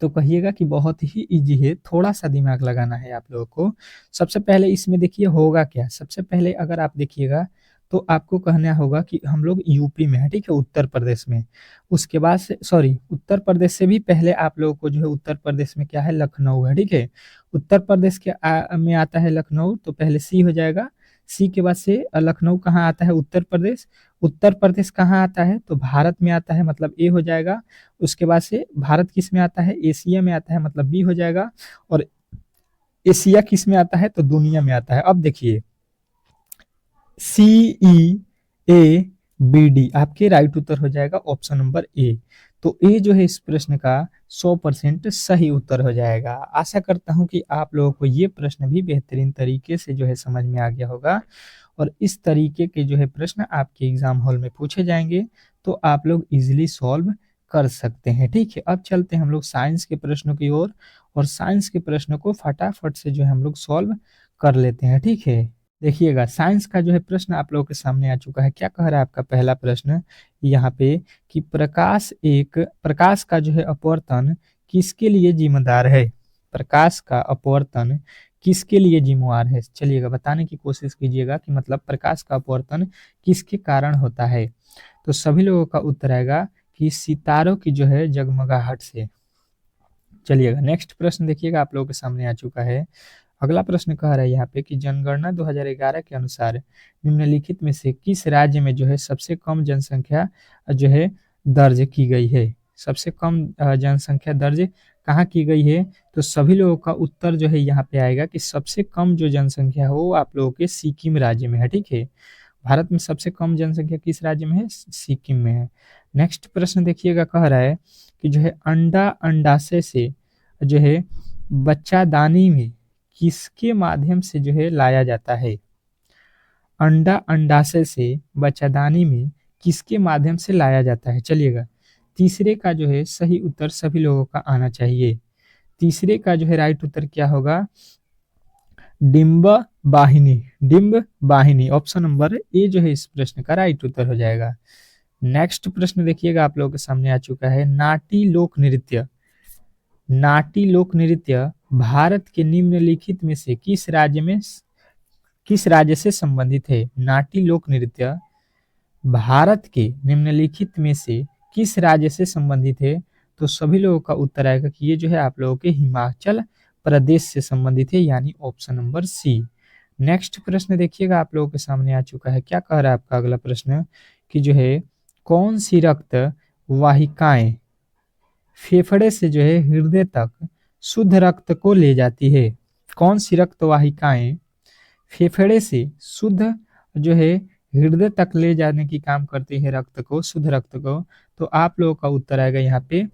तो कहिएगा कि बहुत ही इजी है, थोड़ा सा दिमाग लगाना है आप लोगों को। सबसे पहले इसमें देखिए होगा क्या, सबसे पहले अगर आप देखिएगा तो आपको कहना होगा कि हम लोग यूपी में है, ठीक है, उत्तर प्रदेश में। उसके बाद से सॉरी उत्तर प्रदेश से भी पहले आप लोगों को जो है उत्तर प्रदेश में क्या है, लखनऊ है, ठीक है। उत्तर प्रदेश के में आता है लखनऊ, तो पहले सी हो जाएगा। सी के बाद से लखनऊ कहाँ आता है, उत्तर प्रदेश। उत्तर प्रदेश कहाँ आता है, तो भारत में आता है, मतलब ए हो जाएगा। उसके बाद से भारत किस में आता है, एशिया में आता है, मतलब बी हो जाएगा। और एशिया किस में आता है, तो दुनिया में आता है। अब देखिए CEABD आपके राइट उत्तर हो जाएगा ऑप्शन नंबर ए। तो ए जो है इस प्रश्न का 100% सही उत्तर हो जाएगा। आशा करता हूं कि आप लोगों को ये प्रश्न भी बेहतरीन तरीके से जो है समझ में आ गया होगा, और इस तरीके के जो है प्रश्न आपके एग्जाम हॉल में पूछे जाएंगे, तो आप लोग इजीली सॉल्व कर सकते हैं, ठीक है। अब चलते हैं हम लोग साइंस के प्रश्नों की ओर, और साइंस के प्रश्नों को फटाफट से जो है हम लोग सॉल्व कर लेते हैं, ठीक है। देखिएगा साइंस का जो है प्रश्न आप लोगों के सामने आ चुका है। क्या कह रहा है आपका पहला प्रश्न यहाँ पे, कि प्रकाश का जो है अपवर्तन किसके लिए जिम्मेदार है, प्रकाश का अपवर्तन किसके लिए जिम्मेवार है। चलिएगा बताने की कोशिश कीजिएगा कि मतलब प्रकाश का अपवर्तन किसके कारण होता है। तो सभी लोगों का उत्तर आएगा कि सितारों की जो है जगमगाहट से। चलिएगा नेक्स्ट प्रश्न देखिएगा आप लोगों के सामने आ चुका है। अगला प्रश्न कह रहा है यहाँ पे कि जनगणना 2011 के अनुसार निम्नलिखित में से किस राज्य में जो है सबसे कम जनसंख्या जो है दर्ज की गई है। सबसे कम जनसंख्या दर्ज कहाँ की गई है, तो सभी लोगों का उत्तर जो है यहाँ पे आएगा कि सबसे कम जो जनसंख्या हो वो आप लोगों के सिक्किम राज्य में है, ठीक है। भारत में सबसे कम जनसंख्या किस राज्य में है, सिक्किम में है। नेक्स्ट प्रश्न देखिएगा, कह रहा है कि जो है अंडाशय से जो है बच्चादानी में किसके माध्यम से जो है लाया जाता है। अंडाशय से बच्चादानी में किसके माध्यम से लाया जाता है। चलिएगा तीसरे का जो है सही उत्तर सभी लोगों का आना चाहिए। तीसरे का जो है राइट उत्तर क्या होगा, डिम्ब वाहिनी ऑप्शन नंबर ए जो है इस प्रश्न का राइट उत्तर हो जाएगा। नेक्स्ट प्रश्न देखिएगा आप लोगों के सामने आ चुका है। नाटी लोक नृत्य भारत के निम्नलिखित में से किस राज्य से संबंधित है। नाटी लोक नृत्य भारत के निम्नलिखित में से किस राज्य से संबंधित है, तो सभी लोगों का उत्तर आएगा कि ये जो है आप लोगों के हिमाचल प्रदेश से संबंधित है, यानी ऑप्शन नंबर सी। नेक्स्ट प्रश्न देखिएगा आप लोगों के सामने आ चुका है। क्या कह रहा है आपका अगला प्रश्न, कि जो है कौन सी रक्त वाहिकाएं फेफड़े से जो है हृदय तक शुद्ध रक्त को ले जाती है? कौन सी रक्त वाहिकाएं फेफड़े से शुद्ध जो है हृदय तक ले जाने की काम करती है रक्त को, शुद्ध रक्त को? तो आप लोगों का उत्तर आएगा यहाँ पे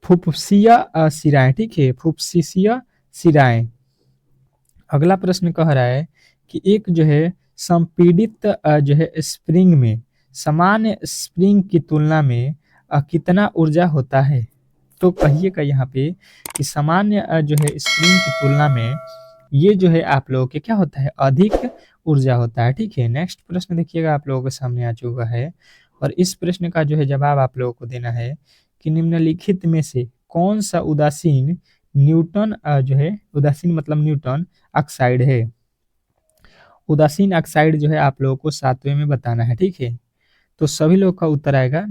फुफ्फुसीय शिराएं, ठीक है, फुफ्फुसीय शिराएं। अगला प्रश्न कह रहा है कि एक जो है संपीड़ित जो है स्प्रिंग में सामान्य स्प्रिंग की तुलना में कितना ऊर्जा होता है? तो कहिएगा यहाँ पे कि सामान्य जो है स्प्रिंग की तुलना में ये जो है आप लोगों के क्या होता है, अधिक ऊर्जा होता है, ठीक है। नेक्स्ट प्रश्न देखिएगा आप लोगों के सामने आ चुका है और इस प्रश्न का जो है जवाब आप लोगों को देना है कि निम्नलिखित में से कौन सा उदासीन न्यूटन जो है, उदासीन मतलब न्यूटन ऑक्साइड है? उदासीन ऑक्साइड जो है आप लोगों को 7वें में बताना है, ठीक है। तो सभी लोग का उत्तर आएगा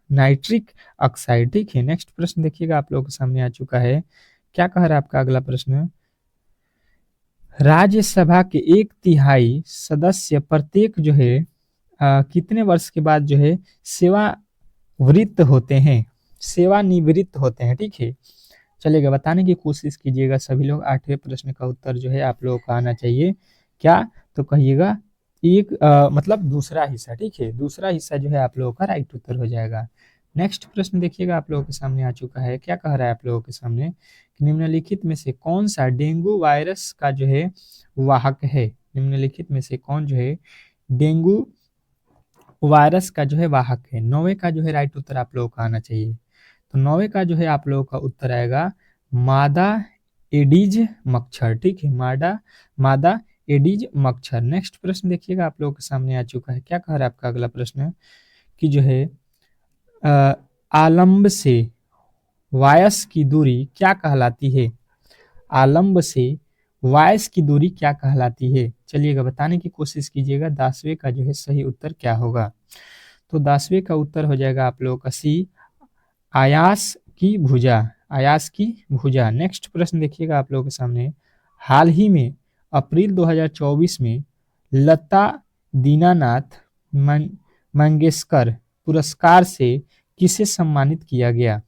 नाइट्रिक ऑक्साइड, ठीक है। नेक्स्ट प्रश्न देखिएगा आप लोगों के सामने आ चुका है। क्या कह रहा है आपका अगला प्रश्न? राज्यसभा के 1/3 सदस्य प्रत्येक जो है कितने वर्ष के बाद जो है सेवानिवृत्त होते हैं? सेवानिवृत्त होते हैं, ठीक है। चलिएगा बताने की कोशिश कीजिएगा सभी लोग। 8वें प्रश्न का उत्तर जो है आप लोगों का आना चाहिए क्या? तो कहिएगा एक मतलब दूसरा हिस्सा, ठीक है। दूसरा हिस्सा जो है आप लोगों का राइट उत्तर हो जाएगा। नेक्स्ट प्रश्न देखिएगा आप लोगों के सामने आ चुका है। क्या कह रहा है आप लोगों के सामने कि निम्नलिखित में से कौन सा डेंगू वायरस का जो है वाहक है? निम्नलिखित में से कौन जो है डेंगू वायरस का जो है वाहक है? 9वें का जो है राइट उत्तर आप लोगों का आना चाहिए। तो 9वें का जो है आप लोगों का उत्तर आएगा मादा एडीज मच्छर, ठीक है। मादा एडीज मच्छर। नेक्स्ट प्रश्न देखिएगा आप लोगों के सामने आ चुका है। क्या कह रहा है आपका अगला प्रश्न कि जो है आलंब से वायस की दूरी क्या कहलाती है? आलंब से वायस की दूरी क्या कहलाती है? चलिएगा बताने की कोशिश कीजिएगा 10वें का जो है सही उत्तर क्या होगा। तो 10वें का उत्तर हो जाएगा आप लोगों का सी, आयास की भुजा, आयास की भुजा। नेक्स्ट प्रश्न देखिएगा आप लोगों के सामने। हाल ही में अप्रैल 2024 में लता दीनानाथ मंगेशकर पुरस्कार से किसे सम्मानित किया गया?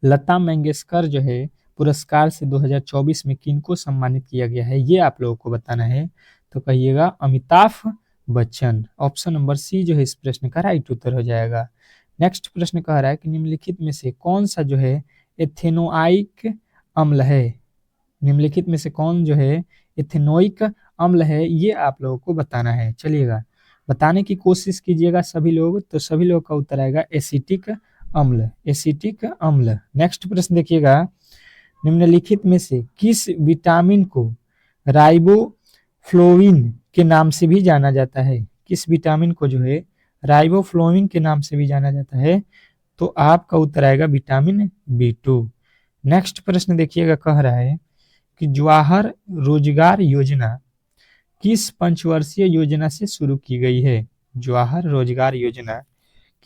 लता मंगेशकर जो है पुरस्कार से 2024 में किनको सम्मानित किया गया है, ये आप लोगों को बताना है। तो कहिएगा Amitabh Bachchan. Option number C जो है इस प्रश्न का राइट उत्तर हो जाएगा। नेक्स्ट प्रश्न कह रहा है कि निम्नलिखित में से कौन सा जो है एथेनोइक अम्ल है? निम्नलिखित में से कौन जो है एथेनोइक अम्ल है, ये आप लोगों को बताना है। चलिएगा बताने की कोशिश कीजिएगा सभी लोग। तो सभी लोग का उत्तर आएगा एसिटिक अम्ल, एसिटिक अम्ल। नेक्स्ट प्रश्न देखिएगा। निम्नलिखित में से किस विटामिन को राइबोफ्लोविन के नाम से भी जाना जाता है? किस विटामिन को जो है राइबोफ्लोविन के नाम से भी जाना जाता है? तो आपका उत्तर आएगा विटामिन B2। नेक्स्ट प्रश्न देखिएगा, कह रहा है कि जवाहर रोजगार योजना किस पंचवर्षीय योजना से शुरू की गई है? जवाहर रोजगार योजना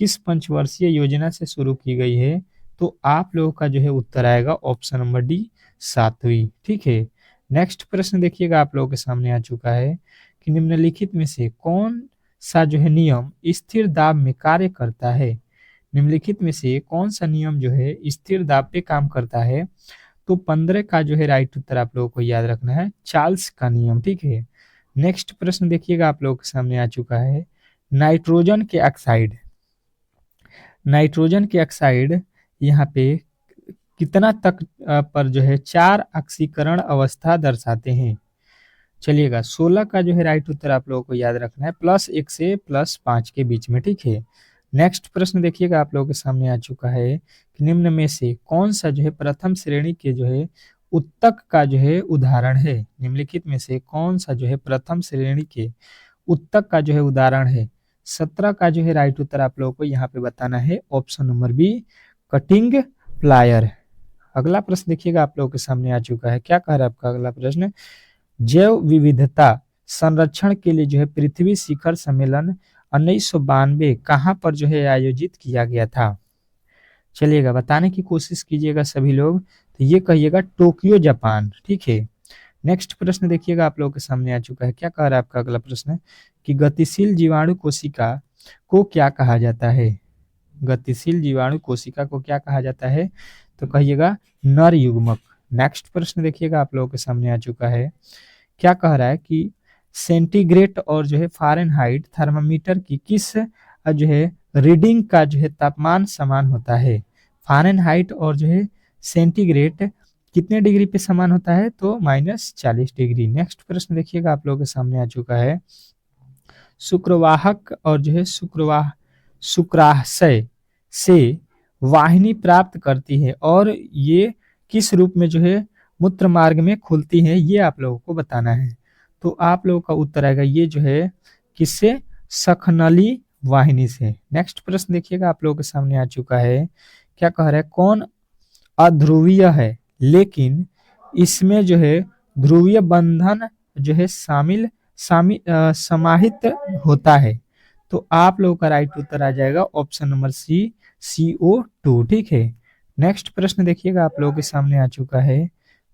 किस पंचवर्षीय योजना से शुरू की गई है? तो आप लोगों का जो है उत्तर आएगा ऑप्शन नंबर डी, 7वीं, ठीक है। नेक्स्ट प्रश्न देखिएगा आप लोगों के सामने आ चुका है कि निम्नलिखित में से कौन सा जो है नियम स्थिर दाब में कार्य करता है? निम्नलिखित में से कौन सा नियम जो है स्थिर दाब पे काम करता है? तो 15 का जो है राइट उत्तर आप लोगों को याद रखना है, चार्ल्स का नियम, ठीक है। नेक्स्ट प्रश्न देखिएगा आप लोगों के सामने आ चुका है। नाइट्रोजन के ऑक्साइड, नाइट्रोजन के ऑक्साइड यहाँ पे कितना तक पर जो है 4 ऑक्सीकरण अवस्था दर्शाते हैं? चलिएगा 16 का जो है राइट उत्तर आप लोगों को याद रखना है, +1 से +5 के बीच में, ठीक है। नेक्स्ट प्रश्न देखिएगा आप लोगों के सामने आ चुका है कि निम्न में से कौन सा जो है प्रथम श्रेणी के जो है उत्तक का जो है उदाहरण है? निम्नलिखित में से कौन सा जो है प्रथम श्रेणी के उत्तक का जो है उदाहरण है? 17 का जो है राइट उत्तर आप लोगों को यहाँ पे बताना है, option number B, cutting plier. अगला प्रश्न देखिएगा आप लोगों के सामने आ चुका है। क्या कह रहा है आपका अगला प्रश्न? जैव विविधता संरक्षण के लिए जो है पृथ्वी शिखर सम्मेलन 1992 कहाँ पर जो है आयोजित किया गया था? चलिएगा बताने की कोशिश कीजिएगा सभी लोग। तो ये कहिएगा टोक्यो जापान, ठीक है। नेक्स्ट प्रश्न देखिएगा आप लोगों के सामने आ चुका है। क्या कह रहा है आपका अगला प्रश्न कि गतिशील जीवाणु कोशिका को क्या कहा जाता है? गतिशील जीवाणु कोशिका को क्या कहा जाता है? तो कहिएगा नर युग्मक। नेक्स्ट प्रश्न देखिएगा आप लोगों के सामने आ चुका है। क्या कह रहा है कि सेंटीग्रेड और जो है फ़ारेनहाइट थर्मामीटर की किस जो है रीडिंग का जो है तापमान समान होता है? फ़ारेनहाइट और जो है सेंटीग्रेड कितने डिग्री पे समान होता है? तो -40 डिग्री। नेक्स्ट प्रश्न देखिएगा आप लोगों के सामने आ चुका है। शुक्रवाहक और जो है शुक्राशय से वाहिनी प्राप्त करती है और ये किस रूप में जो है मूत्र मार्ग में खुलती है, ये आप लोगों को बताना है। तो आप लोगों का उत्तर आएगा ये जो है किससे? सखनली वाहिनी से। नेक्स्ट प्रश्न देखिएगा आप लोगों के सामने आ चुका है। क्या कह रहा है? कौन अध्रुवीय है लेकिन इसमें जो है ध्रुवीय बंधन जो है समाहित होता है? तो आप लोगों का राइट उत्तर आ जाएगा ऑप्शन नंबर सी, CO2। ठीक है। नेक्स्ट प्रश्न देखिएगा आप लोगों के सामने आ चुका है।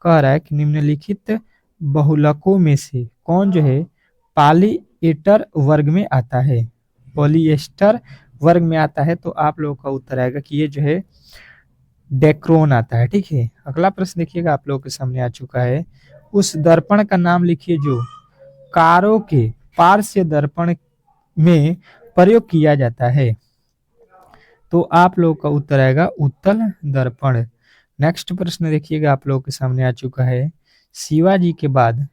कह रहा है कि निम्नलिखित बहुलकों में से कौन जो है पॉलीएस्टर वर्ग में आता है? पॉलीएस्टर वर्ग में आता है तो आप लोगों का उत्तर आएगा कि ये जो है डेक्रोन आता है। ठीक है। अगला प्रश्न देखिएगा आप लोगों के सामने आ चुका है। उस दर्पण का नाम लिखिए जो कारों के पार्श्व दर्पण में प्रयोग किया जाता है। तो आप लोगों का उत्तर आएगा उत्तल दर्पण। नेक्स्ट प्रश्न देखिएगा आप लोगों के सामने आ चुका है। शिवाजी के बाद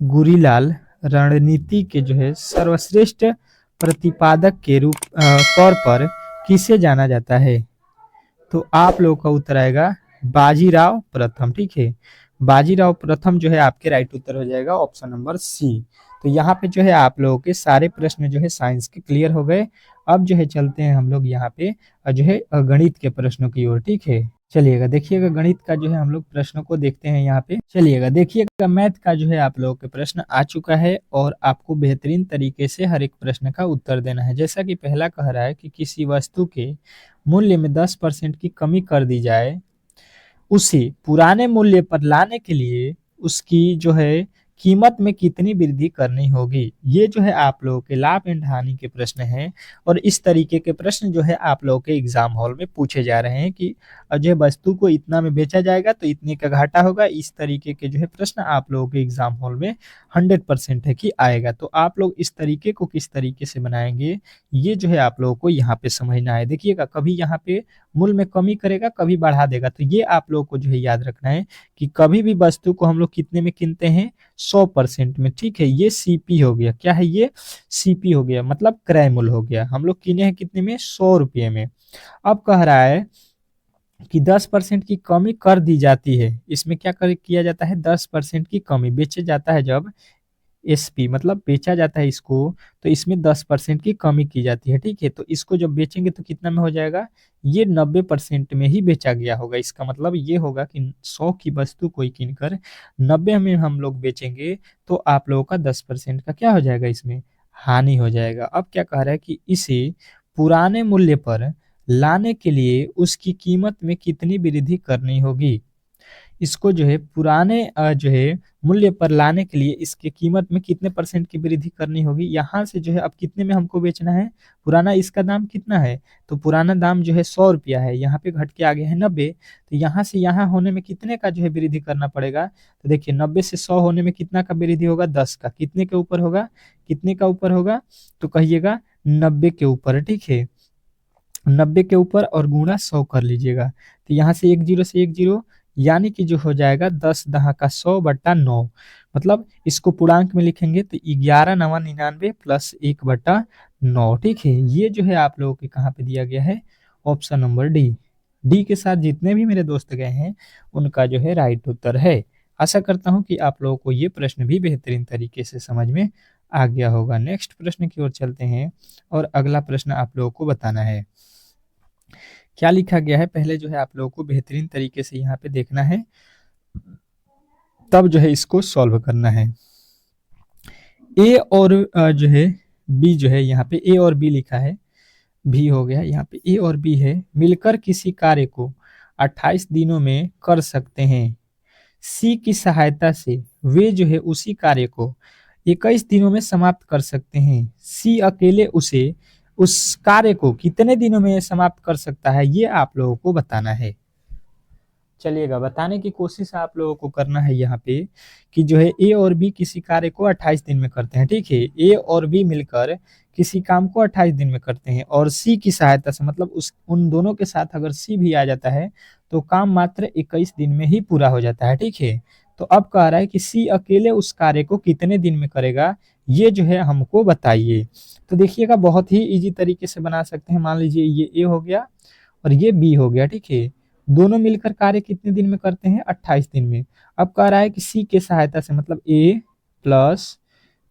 गुरीलाल रणनीति के जो है सर्वश्रेष्ठ प्रतिपादक के तौर पर किसे जाना जाता है? तो आप लोगों का उत्तर आएगा बाजीराव प्रथम। ठीक है। बाजीराव प्रथम जो है आपके राइट उत्तर हो जाएगा ऑप्शन नंबर सी। तो यहाँ पे जो है आप लोगों के सारे प्रश्न जो है साइंस के क्लियर हो गए। अब जो है चलते हैं हम लोग यहाँ पे जो है गणित के प्रश्नों की ओर। ठीक है। चलिएगा देखिएगा गणित का जो है हम लोग प्रश्नों को देखते हैं यहाँ पे। चलिएगा देखिएगा मैथ का जो है आप लोगों के प्रश्न आ चुका है और आपको बेहतरीन तरीके से हर एक प्रश्न का उत्तर देना है। जैसा कि पहला कह रहा है कि किसी वस्तु के मूल्य में 10% की कमी कर दी जाए, उसे पुराने मूल्य पर लाने के लिए उसकी जो है कीमत में कितनी वृद्धि करनी होगी? ये जो है आप लोगों के लाभ एंड हानि के प्रश्न हैं और इस तरीके के प्रश्न जो है आप लोगों के एग्जाम हॉल में पूछे जा रहे हैं कि जो वस्तु को इतना में बेचा जाएगा तो इतने का घाटा होगा। इस तरीके के जो है प्रश्न आप लोगों के एग्जाम हॉल में 100% है कि आएगा। तो आप लोग इस तरीके को किस तरीके से बनाएंगे ये जो है आप लोगों को यहाँ पे समझना है। देखिएगा कभी यहाँ पे मूल्य में कमी करेगा, कभी बढ़ा देगा। तो ये आप लोगों को जो है याद रखना है कि कभी भी वस्तु को हम लोग कितने में किनते हैं? 100% में। ठीक है। ये सीपी हो गया। क्या है ये? सीपी हो गया, मतलब क्रय मूल्य हो गया। हम लोग किने हैं कितने में? 100 रुपये में। अब कह रहा है कि 10% की कमी कर दी जाती है। इसमें क्या किया जाता है? 10% की कमी बेचे जाता है जब एसपी मतलब बेचा जाता है इसको, तो इसमें 10% की कमी की जाती है। ठीक है। तो इसको जब बेचेंगे तो कितना में हो जाएगा? ये 90% में ही बेचा गया होगा। इसका मतलब ये होगा कि 100 की वस्तु कोई किनकर 90 में हम लोग बेचेंगे तो आप लोगों का 10% का क्या हो जाएगा? इसमें हानि हो जाएगा। अब क्या कह रहा है कि इसे पुराने मूल्य पर लाने के लिए उसकी कीमत में कितनी वृद्धि करनी होगी? इसको जो है पुराने जो है मूल्य पर लाने के लिए इसके कीमत में कितने % की वृद्धि करनी होगी? यहाँ से जो है अब कितने में हमको बेचना है? पुराना इसका दाम कितना है? तो पुराना दाम जो है 100 रुपया है, यहाँ पे घट के आ गया है 90। तो यहाँ से यहाँ होने में कितने का जो है वृद्धि करना पड़ेगा? तो देखिए 90 से 100 होने में कितना का वृद्धि होगा? 10 का। कितने के ऊपर होगा? कितने का ऊपर होगा? तो कहिएगा 90 के ऊपर। ठीक है। 90 के ऊपर और गुणा 100 कर लीजिएगा। तो यहाँ से 1 जीरो से 1 जीरो, यानी कि जो हो जाएगा 10 दहा का 100/9। मतलब इसको पूर्णांक में लिखेंगे तो 11 नवा 99 प्लस 1/9। ठीक है। ये जो है आप लोगों के कहाँ पे दिया गया है? Option number D. डी के साथ जितने भी मेरे दोस्त गए हैं उनका जो है राइट उत्तर है। आशा करता हूँ कि आप लोगों को ये प्रश्न भी बेहतरीन तरीके से समझ में आ गया होगा। नेक्स्ट प्रश्न की ओर चलते हैं और अगला प्रश्न आप लोगों को बताना है। क्या लिखा गया है पहले जो है आप लोगों को बेहतरीन तरीके से यहाँ पे देखना है, तब जो है इसको सॉल्व करना है। ए और जो है बी जो है यहाँ पे ए और बी लिखा है, भी हो गया। यहाँ पे ए और बी है, मिलकर किसी कार्य को 28 दिनों में कर सकते हैं। सी की सहायता से वे जो है उसी कार्य को 21 दिनों में समाप्त कर सकते हैं। सी अकेले उसे उस कार्य को कितने दिनों में समाप्त कर सकता है, ये आप लोगों को बताना है। चलिएगा, बताने की कोशिश आप लोगों को करना है यहाँ पे कि जो है ए और बी किसी कार्य को 28 दिन में करते हैं, ठीक है। ए और बी मिलकर किसी काम को 28 दिन में करते हैं और सी की सहायता से, मतलब उस उन दोनों के साथ अगर सी भी आ जाता है तो काम मात्र 21 दिन में ही पूरा हो जाता है, ठीक है। तो अब कह रहा है कि सी अकेले उस कार्य को कितने दिन में करेगा, ये जो है हमको बताइए। तो देखिएगा, बहुत ही इजी तरीके से बना सकते हैं। मान लीजिए ये ए हो गया और ये बी हो गया, ठीक है। दोनों मिलकर कार्य कितने दिन में करते हैं, 28 दिन में। अब कह रहा है कि सी के सहायता से, मतलब ए प्लस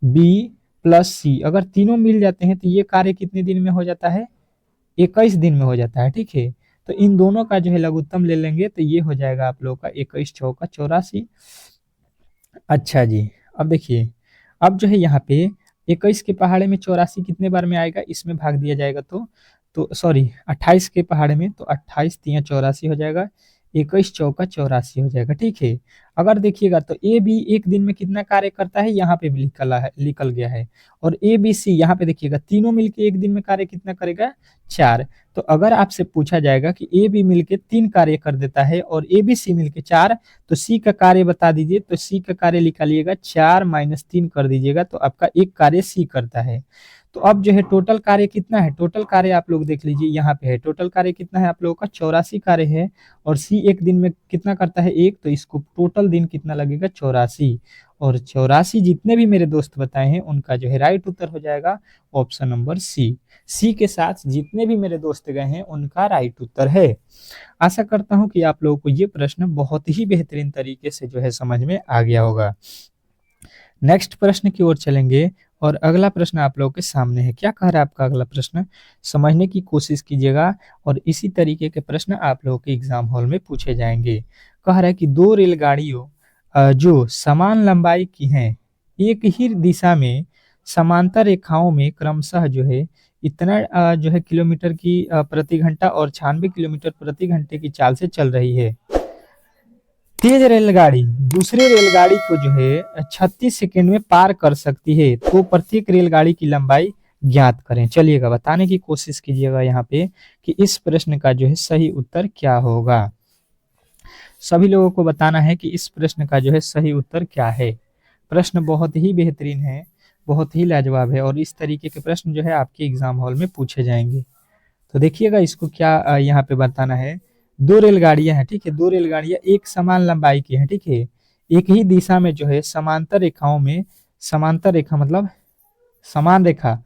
बी प्लस सी, अगर तीनों मिल जाते हैं तो ये कार्य कितने दिन में हो जाता है, 21 दिन में हो जाता है, ठीक है। तो इन दोनों का जो है लघुत्तम ले लेंगे तो ये हो जाएगा आप लोगों का 21 चौका 84। अच्छा जी, अब देखिए, अब जो है यहाँ पे 21 के पहाड़े में 84 कितने बार में आएगा, इसमें भाग दिया जाएगा तो सॉरी 28 के पहाड़े में, तो 28 तिया 84 हो जाएगा, 21 चौका 84 हो जाएगा, ठीक है। अगर देखिएगा तो ए बी एक दिन में कितना कार्य करता है, यहाँ पे भी निकल गया है। और ए बी सी यहाँ पे देखिएगा, तीनों मिलके एक दिन में कार्य कितना करेगा, 4। तो अगर आपसे पूछा जाएगा कि ए बी मिलके 3 कार्य कर देता है और ए बी सी मिलके 4, तो सी का कार्य बता दीजिए। तो सी का कार्य निकालिएगा, 4 माइनस 3 कर दीजिएगा, तो आपका एक कार्य सी करता है। तो अब जो है टोटल कार्य कितना है, टोटल कार्य आप लोग देख लीजिए, यहाँ पे है टोटल कार्य कितना है आप लोगों का, 84 कार्य है। और सी एक दिन में कितना करता है, एक, तो इसको टोटल दिन कितना लगेगा, 84। और 84 जितने भी मेरे दोस्त बताए हैं उनका जो है राइट उत्तर हो जाएगा ऑप्शन नंबर सी। सी के साथ जितने भी मेरे दोस्त गए हैं उनका राइट उत्तर है। आशा करता हूं कि आप लोगों को ये प्रश्न बहुत ही बेहतरीन तरीके से जो है समझ में आ गया होगा। नेक्स्ट प्रश्न की ओर चलेंगे और अगला प्रश्न आप लोगों के सामने है। क्या कह रहा है आपका अगला प्रश्न, समझने की कोशिश कीजिएगा और इसी तरीके के प्रश्न आप लोगों के एग्जाम हॉल में पूछे जाएंगे। कह रहा है कि दो रेलगाड़ियों जो समान लंबाई की हैं, एक ही दिशा में समांतर रेखाओं में क्रमशः जो है इतना जो है किलोमीटर की प्रति घंटा और 96 किलोमीटर प्रति घंटे की चाल से चल रही है। तेज रेलगाड़ी दूसरे रेलगाड़ी को जो है 36 सेकंड में पार कर सकती है, तो प्रत्येक रेलगाड़ी की लंबाई ज्ञात करें। चलिएगा, बताने की कोशिश कीजिएगा यहाँ पे कि इस प्रश्न का जो है सही उत्तर क्या होगा। सभी लोगों को बताना है कि इस प्रश्न का जो है सही उत्तर क्या है। प्रश्न बहुत ही बेहतरीन है, बहुत ही लाजवाब है और इस तरीके के प्रश्न जो है आपके एग्जाम हॉल में पूछे जाएंगे। तो देखिएगा इसको क्या यहाँ पे बताना है। दो रेलगाड़ियां हैं, ठीक है। दो रेलगाड़ियां एक समान लंबाई की हैं, ठीक है। एक ही दिशा में जो है समांतर रेखाओं में, समांतर रेखा मतलब समान रेखा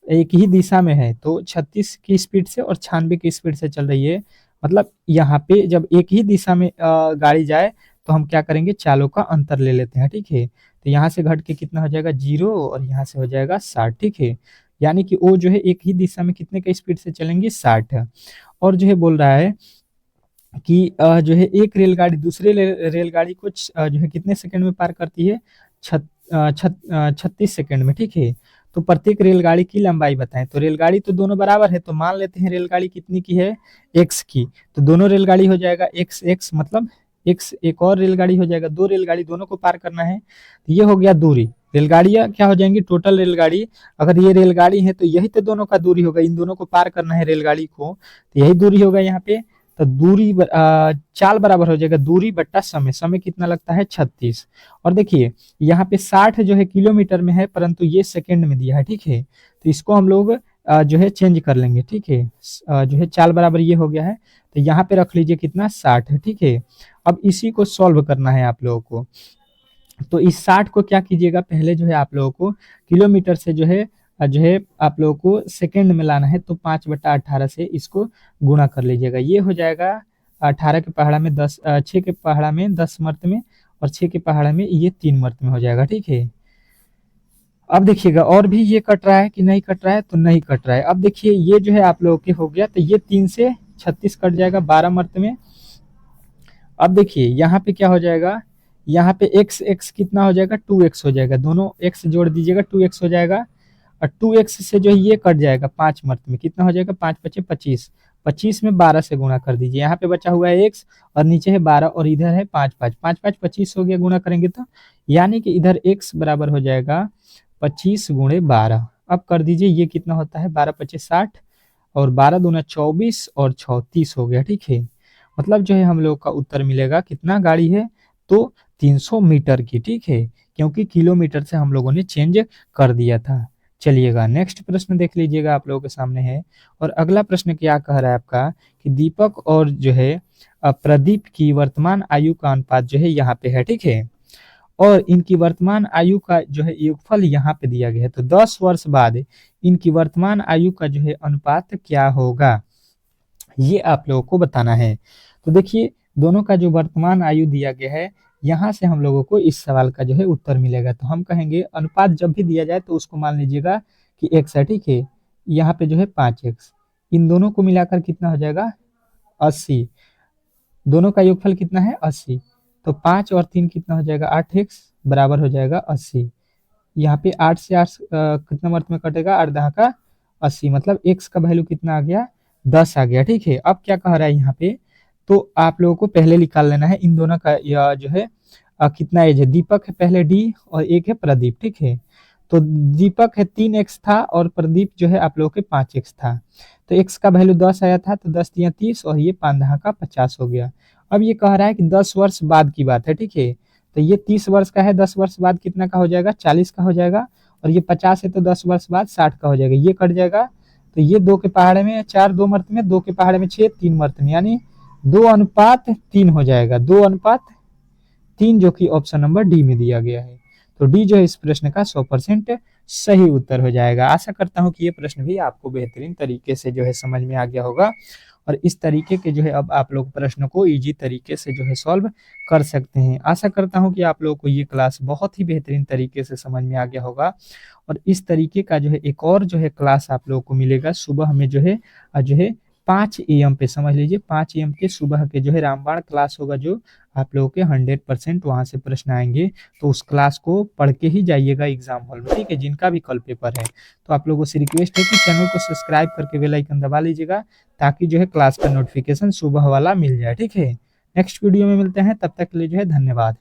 एक ही दिशा में है, तो 36 की स्पीड से और 96 की स्पीड से चल रही है। मतलब यहाँ पे जब एक ही दिशा में गाड़ी जाए तो हम क्या करेंगे, चालों का अंतर ले लेते हैं, ठीक है। तो यहाँ से घट के कितना हो जाएगा, 0 और यहाँ से हो जाएगा 60, ठीक है। यानी कि वो जो है एक ही दिशा में कितने का स्पीड से चलेंगे, 60। और जो है बोल रहा है कि जो है एक रेलगाड़ी दूसरे रेलगाड़ी को जो है कितने सेकंड में पार करती है, 36 सेकंड में, ठीक है। तो प्रत्येक रेलगाड़ी की लंबाई बताएं। तो रेलगाड़ी तो दोनों बराबर है, तो मान लेते हैं रेलगाड़ी कितनी की है, x की। तो दोनों रेलगाड़ी हो जाएगा x मतलब x, एक और रेलगाड़ी हो जाएगा, दो रेलगाड़ी दोनों को पार करना है। तो ये हो गया दूरी। रेलगाड़ियां क्या हो जाएंगी, टोटल रेलगाड़ी, अगर ये रेलगाड़ी है तो यही तो दोनों का दूरी होगा, इन दोनों को पार करना है रेलगाड़ी को, तो यही दूरी होगा यहाँ पे। तो दूरी चाल बराबर हो जाएगा दूरी बट्टा समय। समय कितना लगता है, 36। और देखिए यहाँ पे 60 जो है किलोमीटर में है, परंतु ये सेकंड में दिया है, ठीक है। तो इसको हम लोग जो है चेंज कर लेंगे, ठीक है। जो है चाल बराबर ये हो गया है, तो यहाँ पे रख लीजिए कितना, 60 है, ठीक है। अब इसी को सॉल्व करना है आप लोगों को। तो इस 60 को क्या कीजिएगा, पहले जो है आप लोगों को किलोमीटर से जो है आप लोगों को सेकंड में लाना है, तो 5/18 से इसको गुणा कर लीजिएगा। ये हो जाएगा 18 के पहाड़ा में 10, 6 के पहाड़ा में 10 मर्त में, और 6 के पहाड़ा में ये 3 मर्त में हो जाएगा, ठीक है। अब देखिएगा और भी ये कट रहा है कि नहीं कट रहा है, तो नहीं कट रहा है। अब देखिए ये जो है आप लोगों के हो गया, तो ये 3 से 36 कट जाएगा 12 मर्त में। अब देखिए यहाँ पे क्या हो जाएगा, यहाँ पे x कितना हो जाएगा, 2x हो जाएगा, दोनों x जोड़ दीजिएगा, 2x हो जाएगा। और 2x से जो है ये कट जाएगा 5 मर्त में, कितना हो जाएगा, 5 × 5 = 25, 25 में 12 से गुणा कर दीजिए। यहाँ पे बचा हुआ है x और नीचे है 12 और इधर है 5 5 5 5 25 हो गया, गुणा करेंगे तो यानी कि इधर x बराबर हो जाएगा 25 × 12। अब कर दीजिए, ये कितना होता है 12 पच्चीस 60 और 12 दूना 24 और 34 हो गया, ठीक है। मतलब जो है हम लोग का उत्तर मिलेगा कितना गाड़ी है, तो 300 मीटर की, ठीक है, क्योंकि किलोमीटर से हम लोगों ने चेंज कर दिया था। चलिएगा नेक्स्ट प्रश्न देख लीजिएगा, आप लोगों के सामने है। और अगला प्रश्न क्या कह रहा है आपका कि दीपक और जो है प्रदीप की वर्तमान आयु का अनुपात जो है यहाँ पे है, ठीक है। और इनकी वर्तमान आयु का जो है योगफल यहाँ पे दिया गया है, तो 10 वर्ष बाद इनकी वर्तमान आयु का जो है अनुपात क्या होगा, ये आप लोगों को बताना है। तो देखिए दोनों का जो वर्तमान आयु दिया गया है, यहाँ से हम लोगों को इस सवाल का जो है उत्तर मिलेगा। तो हम कहेंगे अनुपात जब भी दिया जाए तो उसको मान लीजिएगा कि x है, ठीक है। यहाँ पे जो है 5x, इन दोनों को मिलाकर कितना हो जाएगा 80, दोनों का योगफल कितना है 80, तो 5 और 3 कितना हो जाएगा 8x बराबर हो जाएगा 80। यहाँ पे 8 से 8 कितना वर्त में कटेगा 8 दहा का 80, मतलब x का वैल्यू कितना आ गया 10 आ गया, ठीक है। अब क्या कह रहा है यहाँ पे, तो आप लोगों को पहले निकाल लेना है इन दोनों का यह जो है कितना एज है, दीपक है पहले d और एक है प्रदीप, ठीक है। तो दीपक है 3x था और प्रदीप जो है आप लोगों के 5x था। तो x का वैल्यू 10 आया था, तो 10 दिया 30 और ये 5 दहा का 50 हो गया। अब ये कह रहा है कि 10 वर्ष बाद की बात है, ठीक है। तो ये 30 वर्ष का है, 10 वर्ष बाद कितना का हो जाएगा 40 का हो जाएगा, और ये 50 है तो 10 वर्ष बाद 60 का हो जाएगा, ये कट जाएगा। तो ये 2 के पहाड़े में 4, 2 मर्त में 2 के पहाड़े में 6, 3 मर्त में, यानी 2:3 हो जाएगा, 2:3, जो कि ऑप्शन नंबर डी में दिया गया है। तो डी जो है इस प्रश्न का 100% सही उत्तर हो जाएगा। आशा करता हूं कि ये प्रश्न भी आपको बेहतरीन तरीके से जो है समझ में आ गया होगा, और इस तरीके के जो है अब आप लोग प्रश्न को इजी तरीके से जो है सॉल्व कर सकते हैं। आशा करता हूं कि आप लोगों को ये क्लास बहुत ही बेहतरीन तरीके से समझ में आ गया होगा। और इस तरीके का जो है एक और जो है क्लास आप लोगों को मिलेगा सुबह में जो है 5 AM पे, समझ लीजिए 5 AM के सुबह के जो है रामबाण क्लास होगा, जो आप लोगों के 100% वहां से प्रश्न आएंगे। तो उस क्लास को पढ़ के ही जाइएगा एग्जाम हॉल में, ठीक है, जिनका भी कल पेपर है। तो आप लोगों से रिक्वेस्ट है कि चैनल को सब्सक्राइब करके बेल आइकन दबा लीजिएगा, ताकि जो है क्लास का नोटिफिकेशन सुबह वाला मिल जाए, ठीक है। नेक्स्ट वीडियो में मिलते हैं, तब तक के लिए जो है धन्यवाद।